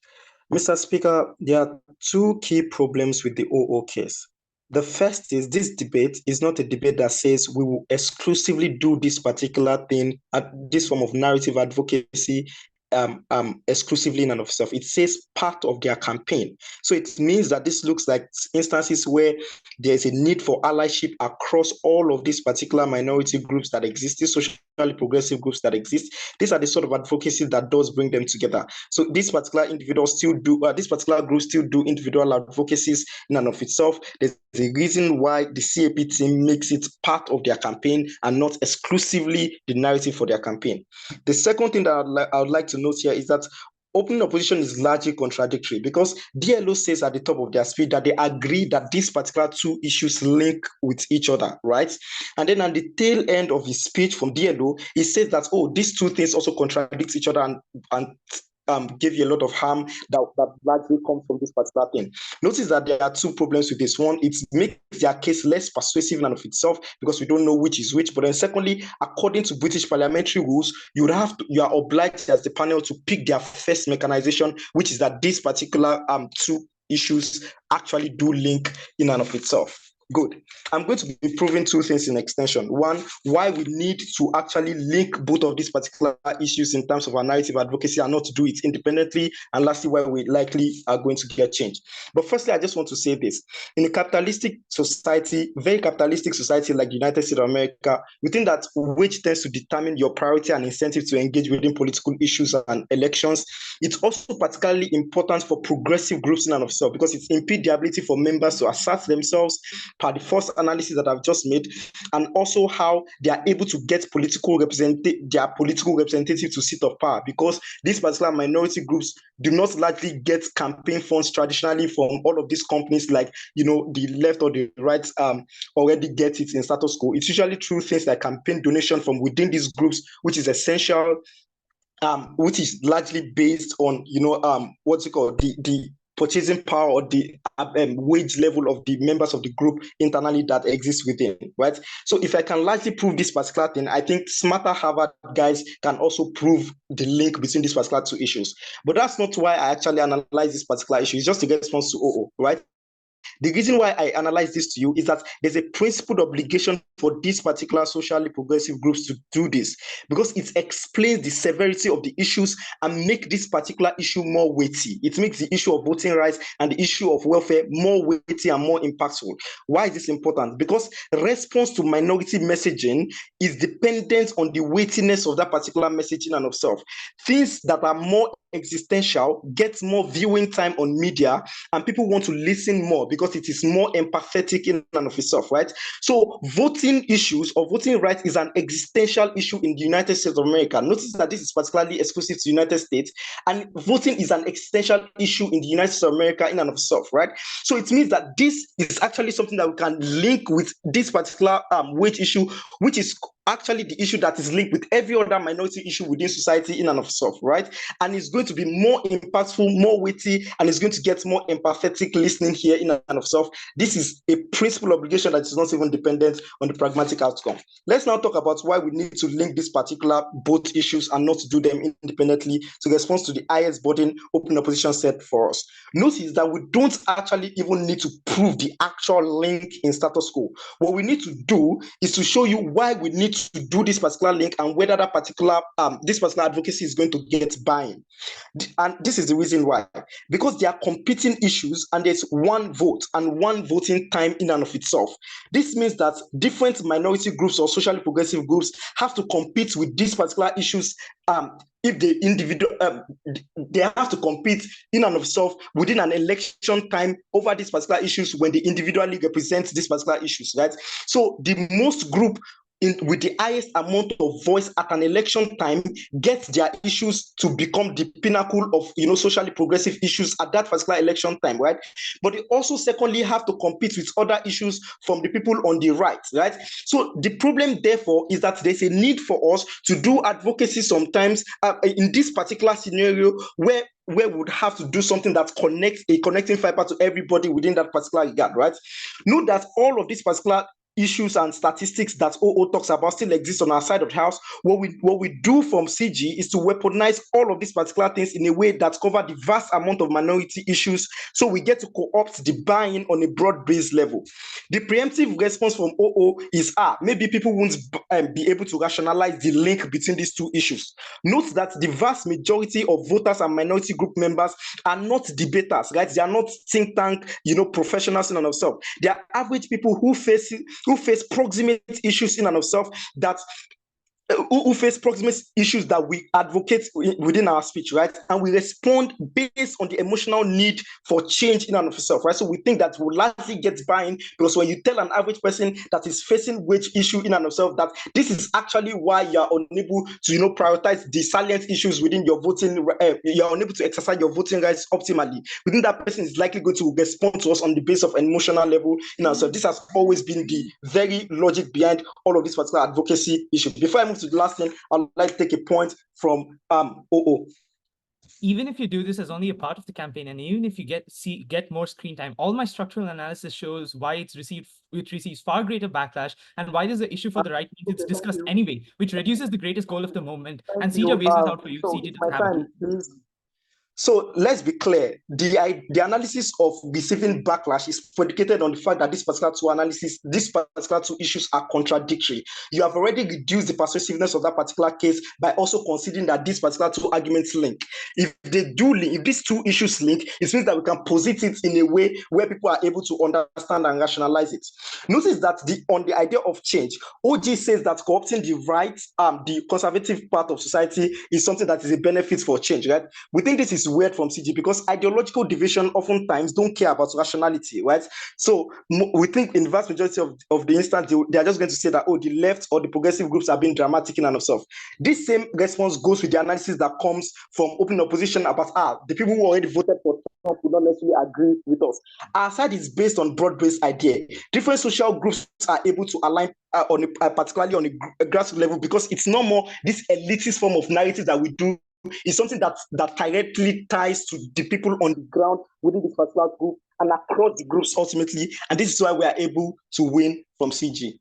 Mr. Speaker, there are two key problems with the OO case. The first is this debate is not a debate that says we will exclusively do this particular thing, this form of narrative advocacy, exclusively in and of itself. It says part of their campaign. So it means that this looks like instances where there's a need for allyship across all of these particular minority groups that exist, these socially progressive groups that exist. These are the sort of advocacy that does bring them together. So these particular individuals still do, this particular group still do individual advocacies in and of itself. There's a reason why the CAP team makes it part of their campaign and not exclusively the narrative for their campaign. The second thing that I would like to note here is that opening opposition is largely contradictory because DLO says at the top of their speech that they agree that these particular two issues link with each other, right? And then at the tail end of his speech from DLO, he says that, oh, these two things also contradict each other and give you a lot of harm that largely comes from this particular thing. Notice that there are two problems with this. One, it makes their case less persuasive in and of itself because we don't know which is which. But then secondly, according to British parliamentary rules, you are obliged as the panel to pick their first mechanization, which is that these particular two issues actually do link in and of itself. Good. I'm going to be proving two things in extension. One, why we need to actually link both of these particular issues in terms of our narrative advocacy and not to do it independently. And lastly, why we likely are going to get change. But firstly, I just want to say this. In a capitalistic society, very capitalistic society like the United States of America, we think that wage tends to determine your priority and incentive to engage within political issues and elections. It's also particularly important for progressive groups in and of itself because it impedes the ability for members to assert themselves per the first analysis that I've just made, and also how they are able to get their political representative to sit of power, because these particular minority groups do not largely get campaign funds traditionally from all of these companies like, the left or the right already get it in status quo. It's usually through things like campaign donation from within these groups, which is essential, which is largely based on, what's it called, the purchasing power or the wage level of the members of the group internally that exists within, right? So if I can largely prove this particular thing, I think smarter Harvard guys can also prove the link between these particular two issues. But that's not why I actually analyze this particular issue. It's just a response to OO, right? The reason why I analyze this to you is that there's a principled obligation for these particular socially progressive groups to do this, because it explains the severity of the issues and make this particular issue more weighty. It makes the issue of voting rights and the issue of welfare more weighty and more impactful. Why is this important? Because response to minority messaging is dependent on the weightiness of that particular messaging and of self. Things that are more existential get more viewing time on media, and people want to listen more because it is more empathetic in and of itself, right? So voting issues or voting rights is an existential issue in the United States of America. Notice that this is particularly exclusive to the United States, and voting is an existential issue in the United States of America in and of itself, right? So it means that this is actually something that we can link with this particular wage issue, which is actually the issue that is linked with every other minority issue within society in and of itself, right? And it's going to be more impactful, more weighty, and it's going to get more empathetic listening here in and of itself. This is a principal obligation that is not even dependent on the pragmatic outcome. Let's now talk about why we need to link this particular both issues and not to do them independently to respond to the highest burden open opposition set for us. Notice that we don't actually even need to prove the actual link in status quo. What we need to do is to show you why we need to do this particular link and whether that particular this particular advocacy is going to get buy-in. And this is the reason why. Because there are competing issues and there's one vote and one voting time in and of itself. This means that different minority groups or socially progressive groups have to compete with these particular issues if the individual they have to compete in and of itself within an election time over these particular issues when they individually represent these particular issues, right? So the most group with the highest amount of voice at an election time gets their issues to become the pinnacle of socially progressive issues at that particular election time, right? But they also secondly have to compete with other issues from the people on the right, right? So the problem therefore is that there's a need for us to do advocacy sometimes in this particular scenario where we would have to do something that connects a connecting fiber to everybody within that particular regard, right? Note that all of these particular issues and statistics that OO talks about still exist on our side of the house. What we do from CG is to weaponize all of these particular things in a way that cover the vast amount of minority issues, so we get to co-opt the buy-in on a broad-based level. The preemptive response from OO is maybe people won't be able to rationalize the link between these two issues. Note that the vast majority of voters and minority group members are not debaters, right? They are not think tank, professionals in and of themselves. They are average people who face proximate issues in and of self, that who face proximate issues that we advocate within our speech, right? And we respond based on the emotional need for change in and of itself, right? So we think that we'll largely get buy-in because when you tell an average person that is facing wage issue in and of itself that this is actually why you're unable to, prioritize the salient issues within your voting, you're unable to exercise your voting rights optimally, within that person is likely going to respond to us on the basis of an emotional level in and of itself. This has always been the very logic behind all of this particular advocacy issue. Before I move to the last thing, I'd like to take a point from OO. Even if you do this as only a part of the campaign, and even if you get more screen time, all my structural analysis shows why it receives far greater backlash, and why there's an issue for the right it's discussed anyway, which reduces the greatest goal of the movement. And CG bases out for you. CG doesn't have it. So let's be clear, the analysis of receiving backlash is predicated on the fact that these particular two issues are contradictory. You have already reduced the persuasiveness of that particular case by also considering that these particular two arguments link. If they do link, if these two issues link, it means that we can posit it in a way where people are able to understand and rationalize it. Notice that on the idea of change, OG says that co-opting the right, the conservative part of society is something that is a benefit for change, right? We think this is weird from CG because ideological division oftentimes don't care about rationality, right? So we think in the vast majority of the instance, they are just going to say that, the left or the progressive groups are being dramatic in and of self. This same response goes with the analysis that comes from open opposition about the people who already voted for Trump would not necessarily agree with us. Our side is based on broad-based idea. Different social groups are able to align particularly on a grassroots level because it's no more this elitist form of narrative that we do. Is something that directly ties to the people on the ground within this particular group and across the groups ultimately. And this is why we are able to win from CG.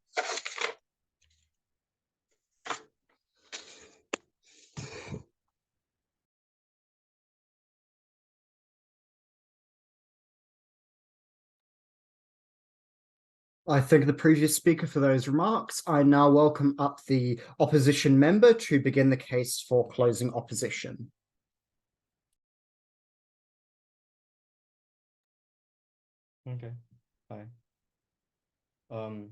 I thank the previous speaker for those remarks. I now welcome up the opposition member to begin the case for closing opposition. Okay, bye. Oopsie.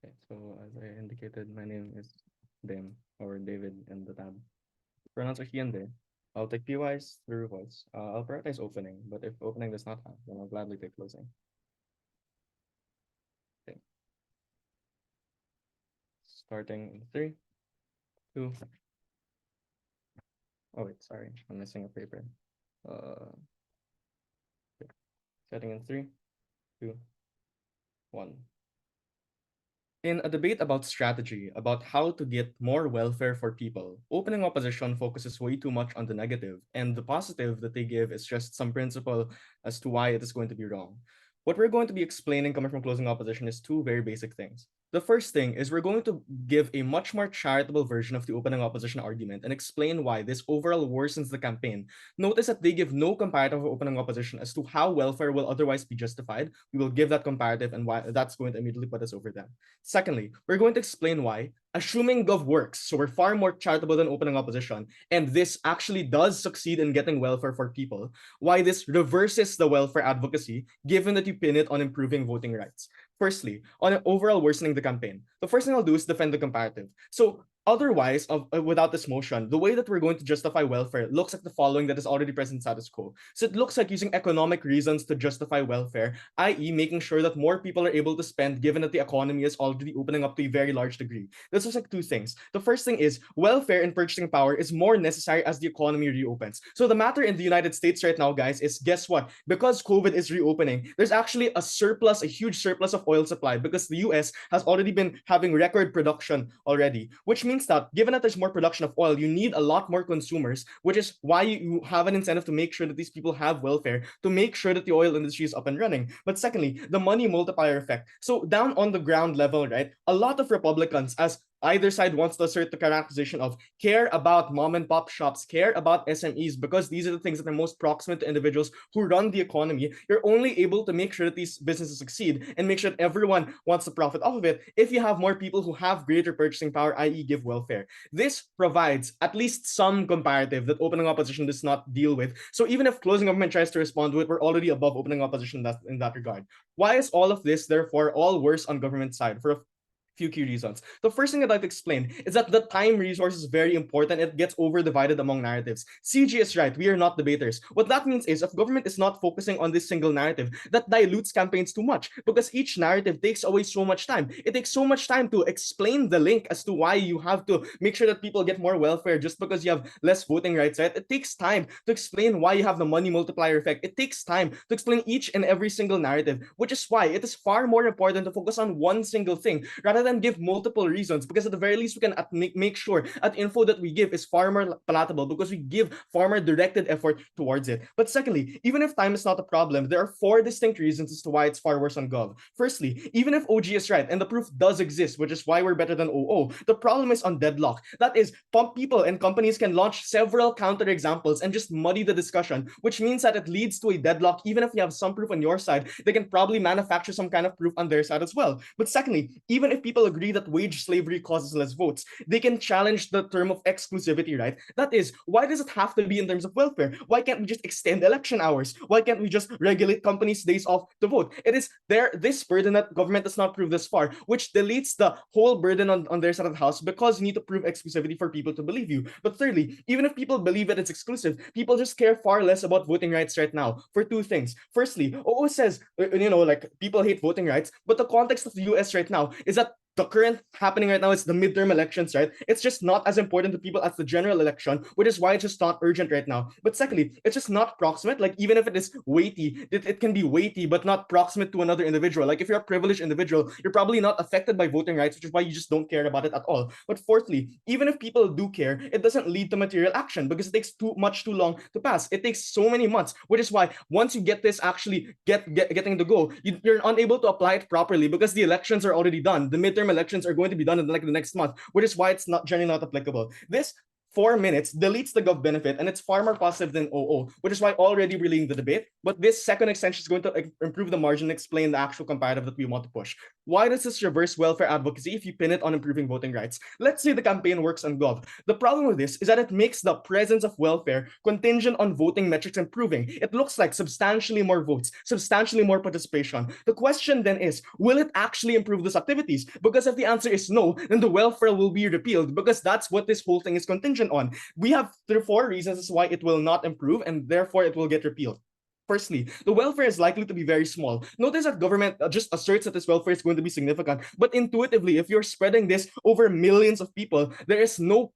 Okay, so as I indicated, my name is Dim or David in the tab. Pronouns are he and they. I'll take PYs through voice. I'll prioritize opening, but if opening does not have, then I'll gladly take closing. Okay. Starting in 3, 2. Oh wait, sorry, I'm missing a paper. Okay. Setting in 3, 2, 1. In a debate about strategy, about how to get more welfare for people, opening opposition focuses way too much on the negative, and the positive that they give is just some principle as to why it is going to be wrong. What we're going to be explaining coming from closing opposition is two very basic things. The first thing is we're going to give a much more charitable version of the opening opposition argument and explain why this overall worsens the campaign. Notice that they give no comparative opening opposition as to how welfare will otherwise be justified. We will give that comparative and why that's going to immediately put us over them. Secondly, we're going to explain why, assuming Gov works, so we're far more charitable than opening opposition, and this actually does succeed in getting welfare for people, why this reverses the welfare advocacy, given that you pin it on improving voting rights. Firstly, on overall worsening the campaign, the first thing I'll do is defend the comparative. So otherwise, without this motion, the way that we're going to justify welfare looks like the following that is already present in status quo. So it looks like using economic reasons to justify welfare, i.e. making sure that more people are able to spend given that the economy is already opening up to a very large degree. This looks like two things. The first thing is welfare and purchasing power is more necessary as the economy reopens. So the matter in the United States right now, guys, is guess what? Because COVID is reopening, there's actually a surplus, a huge surplus of oil supply because the US has already been having record production already, which means that given that there's more production of oil, you need a lot more consumers, which is why you have an incentive to make sure that these people have welfare, to make sure that the oil industry is up and running. But secondly, the money multiplier effect. So down on the ground level, right, a lot of Republicans, as either side wants to assert the characterization of care about mom and pop shops, care about SMEs, because these are the things that are most proximate to individuals who run the economy. You're only able to make sure that these businesses succeed and make sure that everyone wants to profit off of it if you have more people who have greater purchasing power, i.e. give welfare. This provides at least some comparative that opening opposition does not deal with. So even if closing government tries to respond to it, we're already above opening opposition in that regard. Why is all of this, therefore, all worse on government side? For a few key reasons. The first thing I'd like to explain is that the time resource is very important. It gets over-divided among narratives. CG is right. We are not debaters. What that means is if government is not focusing on this single narrative, that dilutes campaigns too much because each narrative takes away so much time. It takes so much time to explain the link as to why you have to make sure that people get more welfare just because you have less voting rights, right? It takes time to explain why you have the money multiplier effect. It takes time to explain each and every single narrative, which is why it is far more important to focus on one single thing rather than give multiple reasons, because at the very least we can make sure that info that we give is far more palatable because we give far more directed effort towards it. But secondly, even if time is not a problem, there are 4 distinct reasons as to why it's far worse on Gov. Firstly, even if OG is right and the proof does exist, which is why we're better than OO, the problem is on deadlock. That is, people and companies can launch several counterexamples and just muddy the discussion, which means that it leads to a deadlock. Even if you have some proof on your side, they can probably manufacture some kind of proof on their side as well. But secondly, even if people agree that wage slavery causes less votes, they can challenge the term of exclusivity, right? That is, why does it have to be in terms of welfare? Why can't we just extend election hours? Why can't we just regulate companies' days off to vote? It is this burden that government does not prove this far, which deletes the whole burden on their side of the house because you need to prove exclusivity for people to believe you. But thirdly, even if people believe that it's exclusive, people just care far less about voting rights right now for 2 things. Firstly, OO says, like people hate voting rights, but the context of the US right now is that the current happening right now is the midterm elections, right? It's just not as important to people as the general election, which is why it's just not urgent right now. But secondly, it's just not proximate. Like even if it is weighty, it can be weighty, but not proximate to another individual. Like if you're a privileged individual, you're probably not affected by voting rights, which is why you just don't care about it at all. But fourthly, even if people do care, it doesn't lead to material action because it takes too long to pass. It takes so many months, which is why once you get this actually getting to go, you're unable to apply it properly because the elections are already done. The midterm elections are going to be done in the next month, which is why it's not generally not applicable. This 4 minutes deletes the gov benefit, and it's far more positive than OO, which is why already we're leading the debate. But this second extension is going to improve the margin and explain the actual comparative that we want to push. Why does this reverse welfare advocacy if you pin it on improving voting rights? Let's say the campaign works on gov. The problem with this is that it makes the presence of welfare contingent on voting metrics improving. It looks like substantially more votes, substantially more participation. The question then is, will it actually improve those activities? Because if the answer is no, then the welfare will be repealed, because that's what this whole thing is contingent on. We have 4 reasons as why it will not improve, and therefore it will get repealed. Firstly, the welfare is likely to be very small. Notice that government just asserts that this welfare is going to be significant, but intuitively, if you're spreading this over millions of people, there is no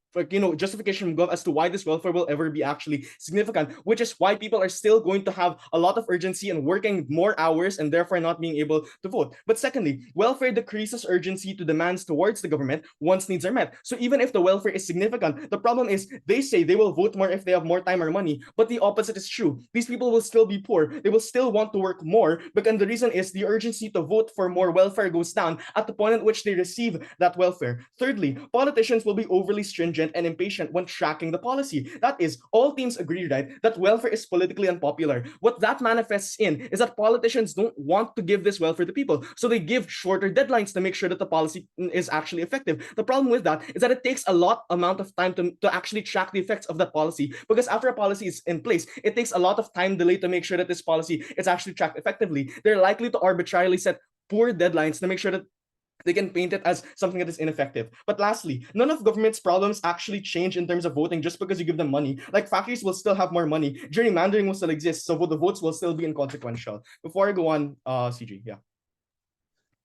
justification from gov as to why this welfare will ever be actually significant, which is why people are still going to have a lot of urgency and working more hours and therefore not being able to vote. But secondly, welfare decreases urgency to demands towards the government once needs are met. So even if the welfare is significant, the problem is they say they will vote more if they have more time or money, but the opposite is true. These people will still be poor. They will still want to work more, because the reason is the urgency to vote for more welfare goes down at the point at which they receive that welfare. Thirdly, politicians will be overly stringent and impatient when tracking the policy. That is, all teams agree, right, that welfare is politically unpopular. What that manifests in is that politicians don't want to give this welfare to people, so they give shorter deadlines to make sure that the policy is actually effective. The problem with that is that it takes a lot amount of time to actually track the effects of that policy, because after a policy is in place, it takes a lot of time delay to make sure that this policy is actually tracked effectively. They're likely to arbitrarily set poor deadlines to make sure that they can paint it as something that is ineffective. But lastly, none of government's problems actually change in terms of voting just because you give them money. Like, factories will still have more money, gerrymandering will still exist, so the votes will still be inconsequential. Before I go on, CG, yeah.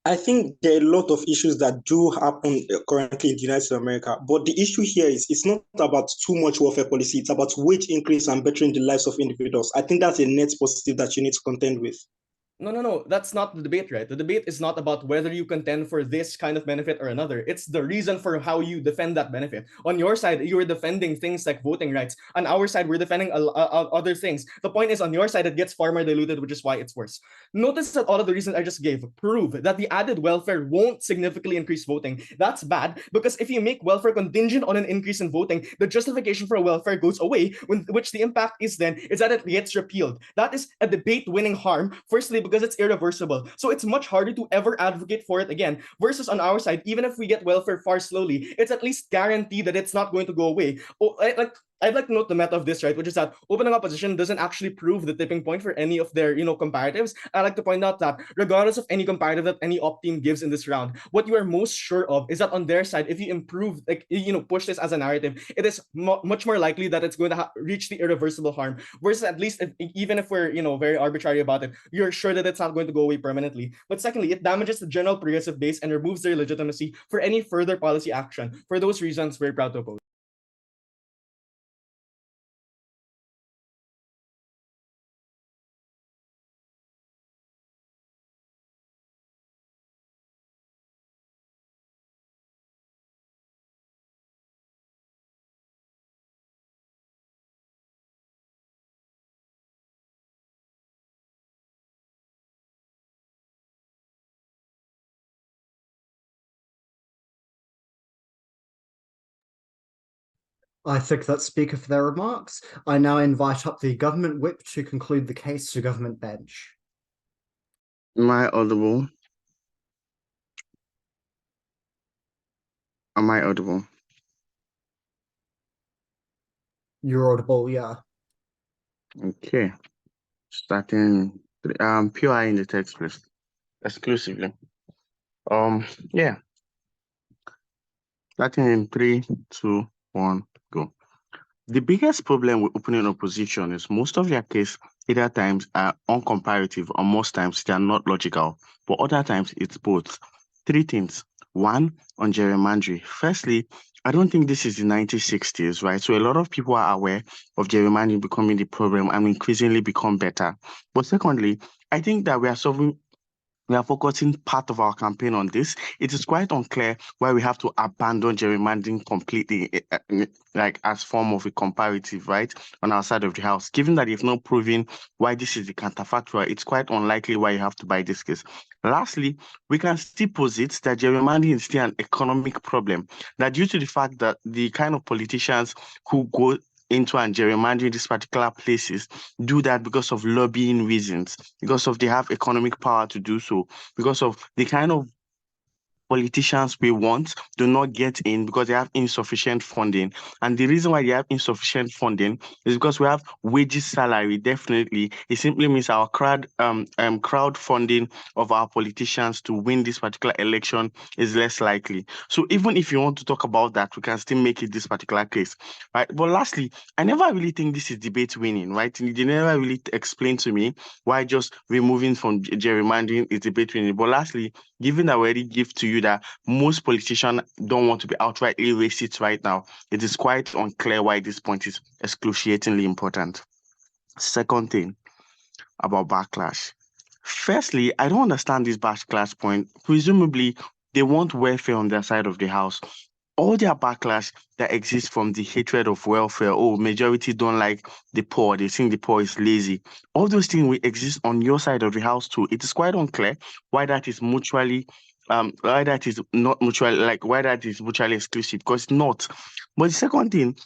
I think there are a lot of issues that do happen currently in the United States of America, but the issue here is it's not about too much welfare policy, it's about wage increase and bettering the lives of individuals. I think that's a net positive that you need to contend with. No, that's not the debate, right? The debate is not about whether you contend for this kind of benefit or another. It's the reason for how you defend that benefit. On your side, you're defending things like voting rights. On our side, we're defending other things. The point is, on your side, it gets far more diluted, which is why it's worse. Notice that all of the reasons I just gave prove that the added welfare won't significantly increase voting. That's bad, because if you make welfare contingent on an increase in voting, the justification for welfare goes away, which the impact is then is that it gets repealed. That is a debate-winning harm, firstly, because it's irreversible. So it's much harder to ever advocate for it again, versus on our side, even if we get welfare far slowly, it's at least guaranteed that it's not going to go away. I'd like to note the meta of this, right, which is that opening opposition doesn't actually prove the tipping point for any of their, comparatives. I like to point out that regardless of any comparative that any op team gives in this round, what you are most sure of is that on their side, if you improve, push this as a narrative, it is much more likely that it's going to reach the irreversible harm. Versus, at least even if we're, very arbitrary about it, you're sure that it's not going to go away permanently. But secondly, it damages the general progressive base and removes their legitimacy for any further policy action. For those reasons, we're proud to oppose. I thank that speaker for their remarks. I now invite up the government whip to conclude the case to government bench. Am I audible? Am I audible? You're audible, yeah. Okay. Starting POI in the text, please. Exclusively. Yeah. Starting in 3, 2, 1, go. The biggest problem with opening opposition is most of their case either times are uncomparative or most times they are not logical, but other times it's both. 3 things. 1, on gerrymandering. Firstly, I don't think this is the 1960s, right? So a lot of people are aware of gerrymandering becoming the problem and increasingly become better. But secondly, I think that we are solving we are focusing part of our campaign on this. It is quite unclear why we have to abandon gerrymandering completely, like as form of a comparative, right, on our side of the house. Given that you've not proven why this is the counterfactual, it's quite unlikely why you have to buy this case. Lastly, we can still posit that gerrymandering is still an economic problem. That due to the fact that the kind of politicians who go into and gerrymandering these particular places do that because of lobbying reasons, because of they have economic power to do so, because of the kind of politicians we want do not get in because they have insufficient funding. And the reason why they have insufficient funding is because we have wages salary. Definitely, it simply means our crowdfunding of our politicians to win this particular election is less likely. So even if you want to talk about that, we can still make it this particular case, right? But lastly, I never really think this is debate winning, right? They never really explain to me why just removing from gerrymandering is debate winning. But lastly, given that we already give to you that most politicians don't want to be outrightly racist right now, it is quite unclear why this point is excruciatingly important. Second thing about backlash. Firstly, I don't understand this backlash point. Presumably, they want welfare on their side of the house. All their backlash that exists from the hatred of welfare, oh, majority don't like the poor, they think the poor is lazy. All those things will exist on your side of the house too. It is quite unclear why that is mutually why that is not mutually, like why that is mutually exclusive, because it's not. But the second thing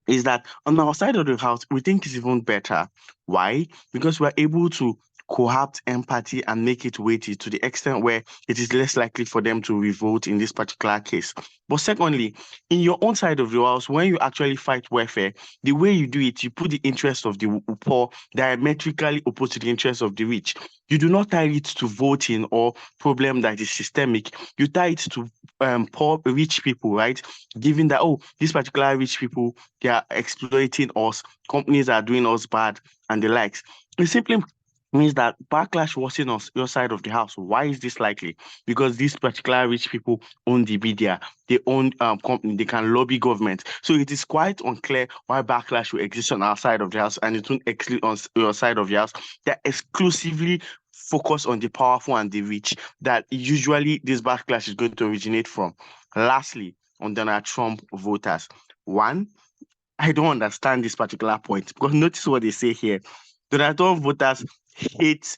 is that on our side of the house, we think it's even better. Why? Because we're able to co-opt empathy and make it weighty to the extent where it is less likely for them to revolt in this particular case. But secondly, in your own side of the house, when you actually fight welfare, the way you do it, you put the interest of the poor diametrically opposed to the interest of the rich. You do not tie it to voting or problem that is systemic. You tie it to poor rich people, right? Given that, oh, these particular rich people, they are exploiting us, companies are doing us bad, and the likes. It simply means that backlash was in us, your side of the house. Why is this likely? Because these particular rich people own the media, they own company, they can lobby government. So it is quite unclear why backlash will exist on our side of the house and it won't exist on your side of the house. That exclusively focus on the powerful and the rich that usually this backlash is going to originate from. Lastly, on Donald Trump voters. One, I don't understand this particular point because notice what they say here. Donald Trump voters hate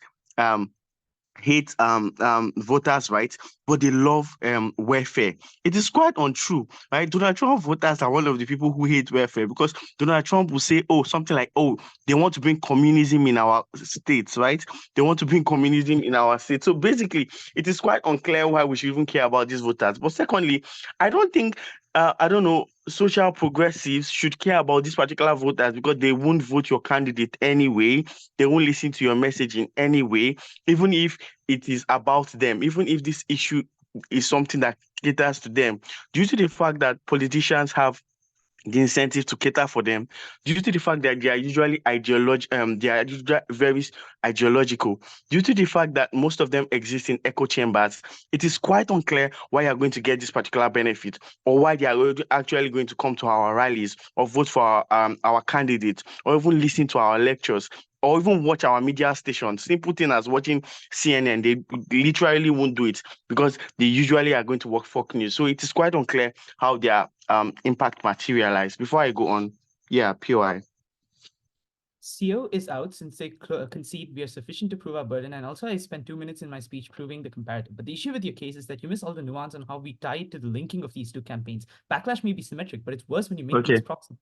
voters, right? But they love welfare. It is quite untrue, right? Donald Trump voters are one of the people who hate welfare because Donald Trump will say, oh, something like, oh, they want to bring communism in our states, right? They want to bring communism in our states. So basically, it is quite unclear why we should even care about these voters. But secondly, I don't think I don't know, social progressives should care about these particular voters because they won't vote your candidate anyway. They won't listen to your message in any way, even if it is about them, even if this issue is something that caters to them. Due to the fact that politicians have the incentive to cater for them, due to the fact that they are usually very ideological, due to the fact that most of them exist in echo chambers, it is quite unclear why you are going to get this particular benefit or why they are actually going to come to our rallies or vote for our candidates or even listen to our lectures or even watch our media stations. Simple thing as watching CNN, they literally won't do it because they usually are going to work for news. So it is quite unclear how their impact materialize. Before I go on, yeah, POI. CO is out since they concede we are sufficient to prove our burden, and also I spent 2 minutes in my speech proving the comparative. But the issue with your case is that you miss all the nuance on how we tie it to the linking of these two campaigns. Backlash may be symmetric, but it's worse when you make things proximate.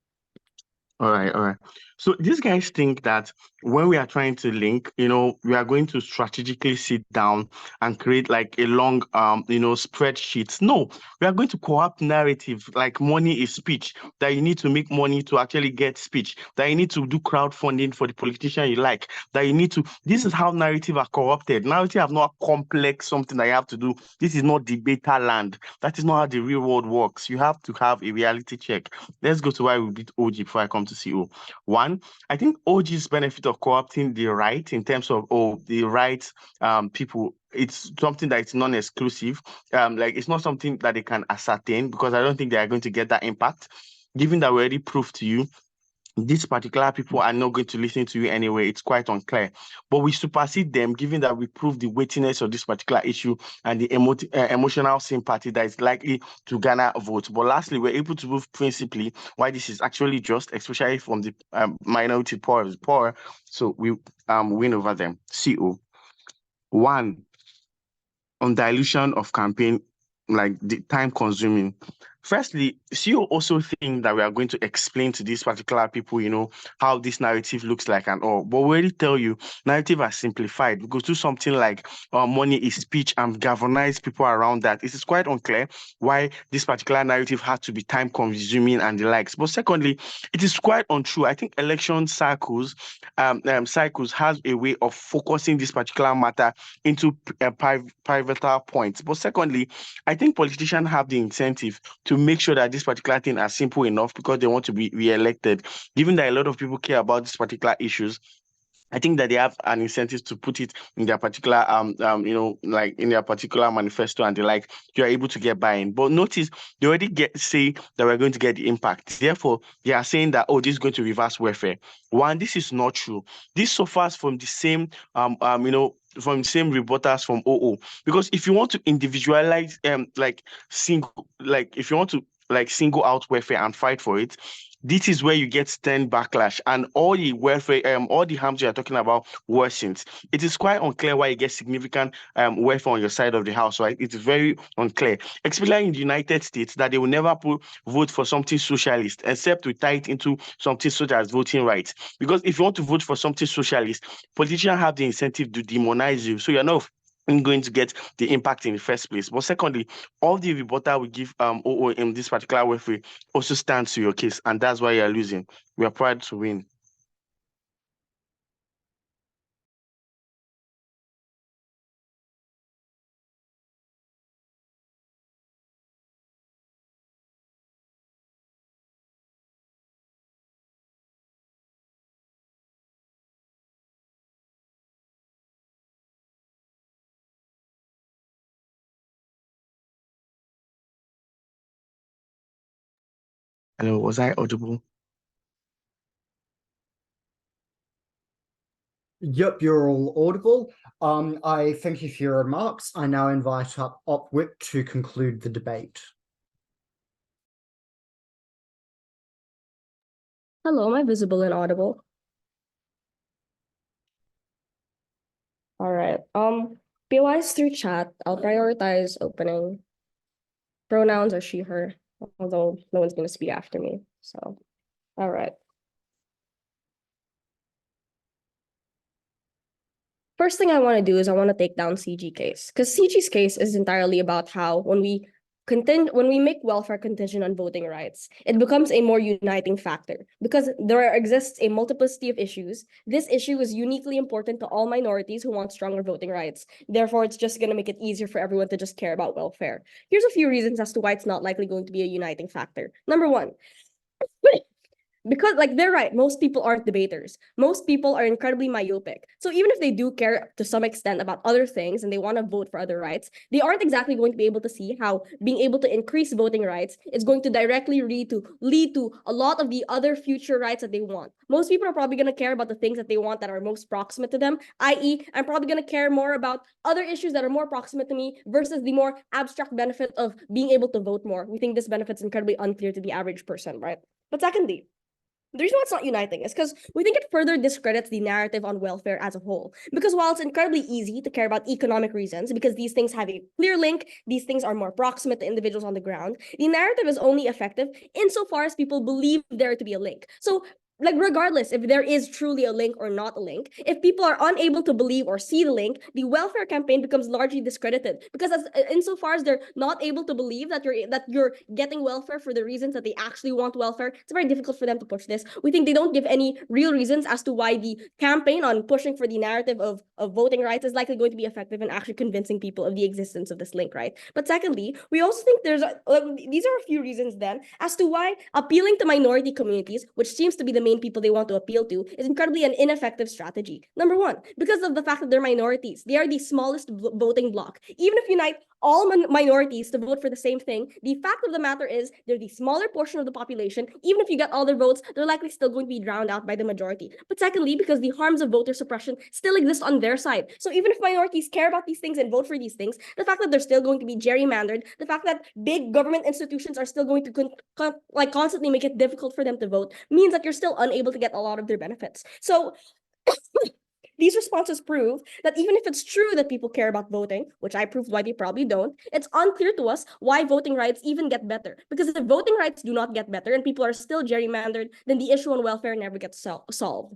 All right. So these guys think that when we are trying to link, we are going to strategically sit down and create like a long, spreadsheet. No, we are going to co-opt narrative like money is speech, that you need to make money to actually get speech, that you need to do crowdfunding for the politician you like, that you need to, this is how narrative are corrupted. Narrative have not complex something that you have to do. This is not debater land. That is not how the real world works. You have to have a reality check. Let's go to why we beat OG before I come to CO. One, I think OG's benefit of co-opting the right in terms of the right people, it's something that it's non-exclusive. Like it's not something that they can ascertain because I don't think they are going to get that impact. Given that we already proved to you these particular people are not going to listen to you anyway. It's quite unclear. But we supersede them, given that we prove the weightiness of this particular issue and the emotional sympathy that is likely to garner a vote. But lastly, we're able to prove principally why this is actually just, especially from the minority poor. So we win over them. CO. One, on dilution of campaign, like the time consuming. Firstly, CEO also think that we are going to explain to these particular people, how this narrative looks like and all. But we already tell you, narrative are simplified. We go do something like money is speech and galvanize people around that. It is quite unclear why this particular narrative had to be time consuming and the likes. But secondly, it is quite untrue. I think election cycles has a way of focusing this particular matter into pivotal points. But secondly, I think politicians have the incentive to make sure that this particular thing is simple enough because they want to be re-elected. Given that a lot of people care about these particular issues, I think that they have an incentive to put it in their particular, like in their particular manifesto, and you're able to get buy-in. But notice they already say that we're going to get the impact. Therefore, they are saying that, this is going to reverse welfare. One, this is not true. This suffers from the same, from the same rebuttals from OO. Because if you want to individualize, if you want to single out welfare and fight for it, this is where you get stern backlash, and all the welfare, all the harms you are talking about worsens. It is quite unclear why you get significant welfare on your side of the house, right? It is very unclear, especially in the United States, that they will never vote for something socialist except to tie it into something such as voting rights. Because if you want to vote for something socialist, politicians have the incentive to demonize you, so you're not going to get the impact in the first place. But secondly, all the rebuttal we give OO in this particular welfare also stands to your case, and that's why you're losing. We are proud to win. Hello, was I audible? Yep, you're all audible. I thank you for your remarks. I now invite up Opwit to conclude the debate. Hello, am I visible and audible? All right. POIs through chat, I'll prioritize opening. Pronouns are she, her, although no one's going to speak after me. So, all right. First thing I want to do is I want to take down CG case, because CG's case is entirely about how when we make welfare contingent on voting rights, it becomes a more uniting factor because there exists a multiplicity of issues. This issue is uniquely important to all minorities who want stronger voting rights. Therefore, it's just going to make it easier for everyone to just care about welfare. Here's a few reasons as to why it's not likely going to be a uniting factor. Number one, because they're right, most people aren't debaters. Most people are incredibly myopic. So even if they do care to some extent about other things and they want to vote for other rights, they aren't exactly going to be able to see how being able to increase voting rights is going to directly lead to a lot of the other future rights that they want. Most people are probably going to care about the things that they want that are most proximate to them, i.e., I'm probably going to care more about other issues that are more proximate to me versus the more abstract benefit of being able to vote more. We think this benefit's incredibly unclear to the average person, right? But secondly, the reason why it's not uniting is because we think it further discredits the narrative on welfare as a whole. Because while it's incredibly easy to care about economic reasons, because these things have a clear link, these things are more proximate to individuals on the ground, the narrative is only effective insofar as people believe there to be a link. So regardless if there is truly a link or not a link, if people are unable to believe or see the link, the welfare campaign becomes largely discredited because insofar as they're not able to believe that you're getting welfare for the reasons that they actually want welfare, it's very difficult for them to push this. We think they don't give any real reasons as to why the campaign on pushing for the narrative of voting rights is likely going to be effective in actually convincing people of the existence of this link, right? But secondly, we also think these are a few reasons then as to why appealing to minority communities, which seems to be the main people they want to appeal to, is incredibly an ineffective strategy. Number one, because of the fact that they're minorities, they are the smallest voting bloc. Even if you unite all minorities to vote for the same thing, the fact of the matter is they're the smaller portion of the population. Even if you get all their votes, they're likely still going to be drowned out by the majority. But secondly, because the harms of voter suppression still exist on their side. So even if minorities care about these things and vote for these things, the fact that they're still going to be gerrymandered, the fact that big government institutions are still going to constantly make it difficult for them to vote, means that you're still unable to get a lot of their benefits. So these responses prove that even if it's true that people care about voting, which I proved why they probably don't, it's unclear to us why voting rights even get better. Because if voting rights do not get better and people are still gerrymandered, then the issue on welfare never gets solved.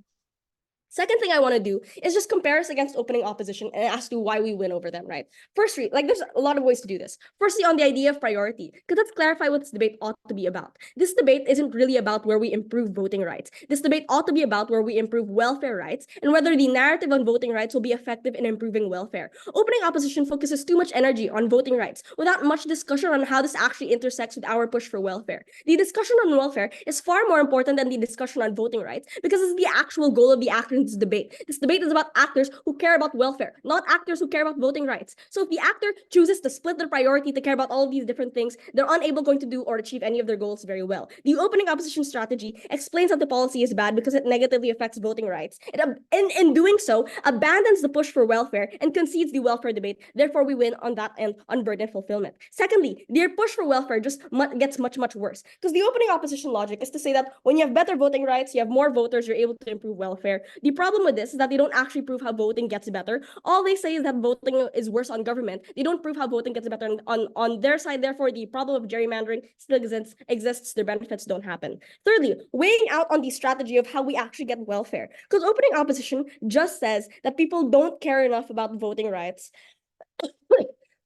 Second thing I want to do is just compare us against opening opposition and ask you why we win over them, right? Firstly, there's a lot of ways to do this. Firstly, on the idea of priority, because let's clarify what this debate ought to be about. This debate isn't really about where we improve voting rights. This debate ought to be about where we improve welfare rights and whether the narrative on voting rights will be effective in improving welfare. Opening opposition focuses too much energy on voting rights without much discussion on how this actually intersects with our push for welfare. The discussion on welfare is far more important than the discussion on voting rights because it's the actual goal of the actor in this debate. This debate is about actors who care about welfare, not actors who care about voting rights. So if the actor chooses to split their priority to care about all of these different things, they're unable going to do or achieve any of their goals very well. The opening opposition strategy explains that the policy is bad because it negatively affects voting rights. It, in doing so, abandons the push for welfare and concedes the welfare debate. Therefore, we win on that end on burden fulfillment. Secondly, their push for welfare just gets much, much worse because the opening opposition logic is to say that when you have better voting rights, you have more voters, you're able to improve welfare. The problem with this is that they don't actually prove how voting gets better. All they say is that voting is worse on government. They don't prove how voting gets better on their side. Therefore, the problem of gerrymandering still exists. Their benefits don't happen. Thirdly, weighing out on the strategy of how we actually get welfare. Because opening opposition just says that people don't care enough about voting rights.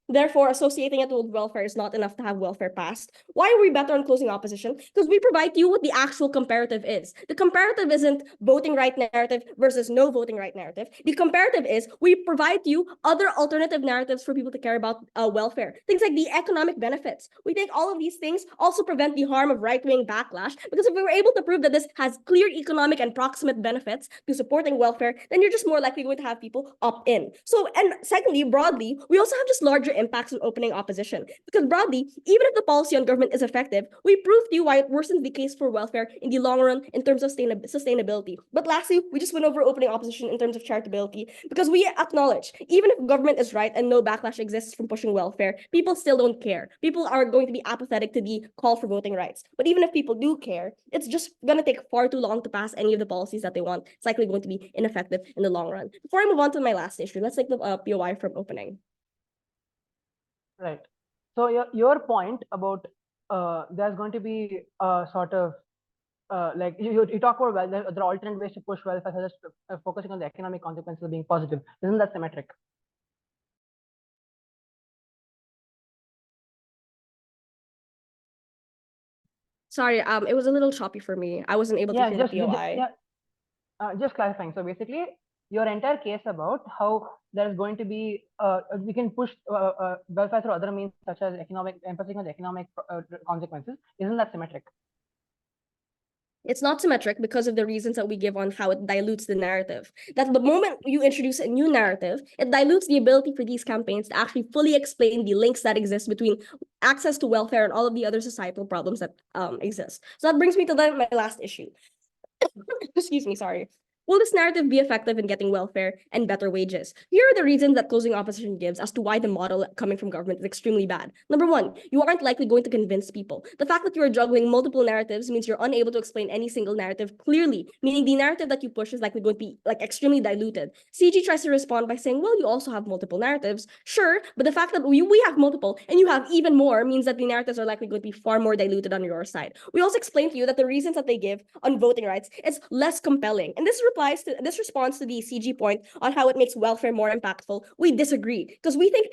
Therefore, associating it with welfare is not enough to have welfare passed. Why are we better on closing opposition? Because we provide you what the actual comparative is. The comparative isn't voting right narrative versus no voting right narrative. The comparative is we provide you other alternative narratives for people to care about welfare. Things like the economic benefits. We think all of these things also prevent the harm of right-wing backlash because if we were able to prove that this has clear economic and proximate benefits to supporting welfare, then you're just more likely going to have people opt in. So, and secondly, broadly, we also have just larger impacts on opening opposition. Because broadly, even if the policy on government is effective, we prove to you why it worsens the case for welfare in the long run in terms of sustainability. But lastly, we just went over opening opposition in terms of charitability because we acknowledge, even if government is right and no backlash exists from pushing welfare, people still don't care. People are going to be apathetic to the call for voting rights. But even if people do care, it's just going to take far too long to pass any of the policies that they want. It's likely going to be ineffective in the long run. Before I move on to my last issue, let's take the POI from opening. Right. So your point about there's going to be a sort of like you talk about well, there are alternate ways to push welfare, such as focusing on the economic consequences of being positive. Isn't that symmetric? Sorry, it was a little choppy for me. I wasn't able to hear the POI. Just clarifying. So basically, your entire case about how there is going to be we can push welfare through other means such as emphasizing on the economic consequences. Isn't that symmetric? It's not symmetric because of the reasons that we give on how it dilutes the narrative. That the moment you introduce a new narrative, it dilutes the ability for these campaigns to actually fully explain the links that exist between access to welfare and all of the other societal problems that exist. So that brings me to my last issue. Excuse me, sorry. Will this narrative be effective in getting welfare and better wages? Here are the reasons that closing opposition gives as to why the model coming from government is extremely bad. Number one, you aren't likely going to convince people. The fact that you are juggling multiple narratives means you're unable to explain any single narrative clearly, meaning the narrative that you push is likely going to be extremely diluted. CG tries to respond by saying, well, you also have multiple narratives. Sure, but the fact that we have multiple and you have even more means that the narratives are likely going to be far more diluted on your side. We also explained to you that the reasons that they give on voting rights is less compelling. And this responds to the CG point on how it makes welfare more impactful. We disagree because we think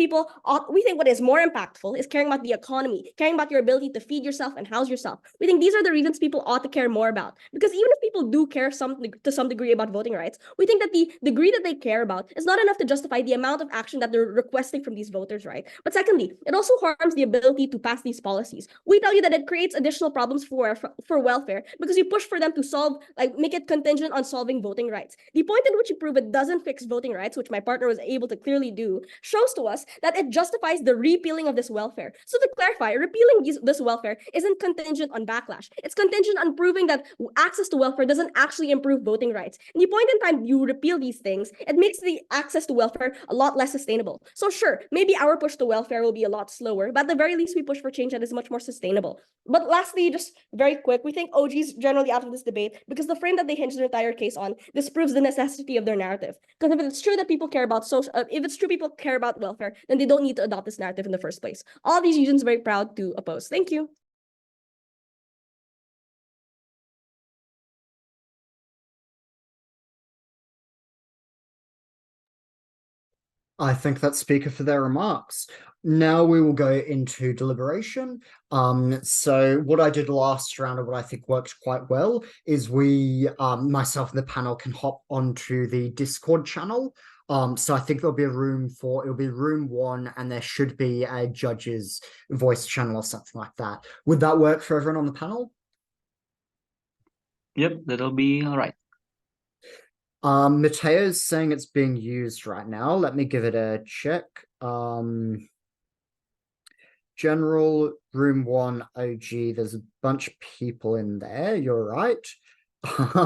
what is more impactful is caring about the economy, caring about your ability to feed yourself and house yourself. We think these are the reasons people ought to care more about, because even if people do care to some degree about voting rights, we think that the degree that they care about is not enough to justify the amount of action that they're requesting from these voters, right? But secondly, it also harms the ability to pass these policies. We tell you that it creates additional problems for welfare because you push for them to make it contingent on solving voting voting rights. The point in which you prove it doesn't fix voting rights, which my partner was able to clearly do, shows to us that it justifies the repealing of this welfare. So to clarify, repealing this welfare isn't contingent on backlash. It's contingent on proving that access to welfare doesn't actually improve voting rights. And the point in time you repeal these things, it makes the access to welfare a lot less sustainable. So sure, maybe our push to welfare will be a lot slower, but at the very least we push for change that is much more sustainable. But lastly, just very quick, we think OG's generally out of this debate because the frame that they hinge their entire case on disproves the necessity of their narrative. Because if it's true that people care about if it's true people care about welfare, then they don't need to adopt this narrative in the first place. All these reasons very proud to oppose. Thank you. I thank that speaker for their remarks. Now we will go into deliberation. So what I did last round, and what I think worked quite well, is we, myself and the panel, can hop onto the Discord channel. So I think there'll be it'll be room 1, and there should be a judge's voice channel or something like that. Would that work for everyone on the panel? Yep, that'll be all right. Matheos saying it's being used right now. Let me give it a check. General room 1 OG. There's a bunch of people in there. You're right.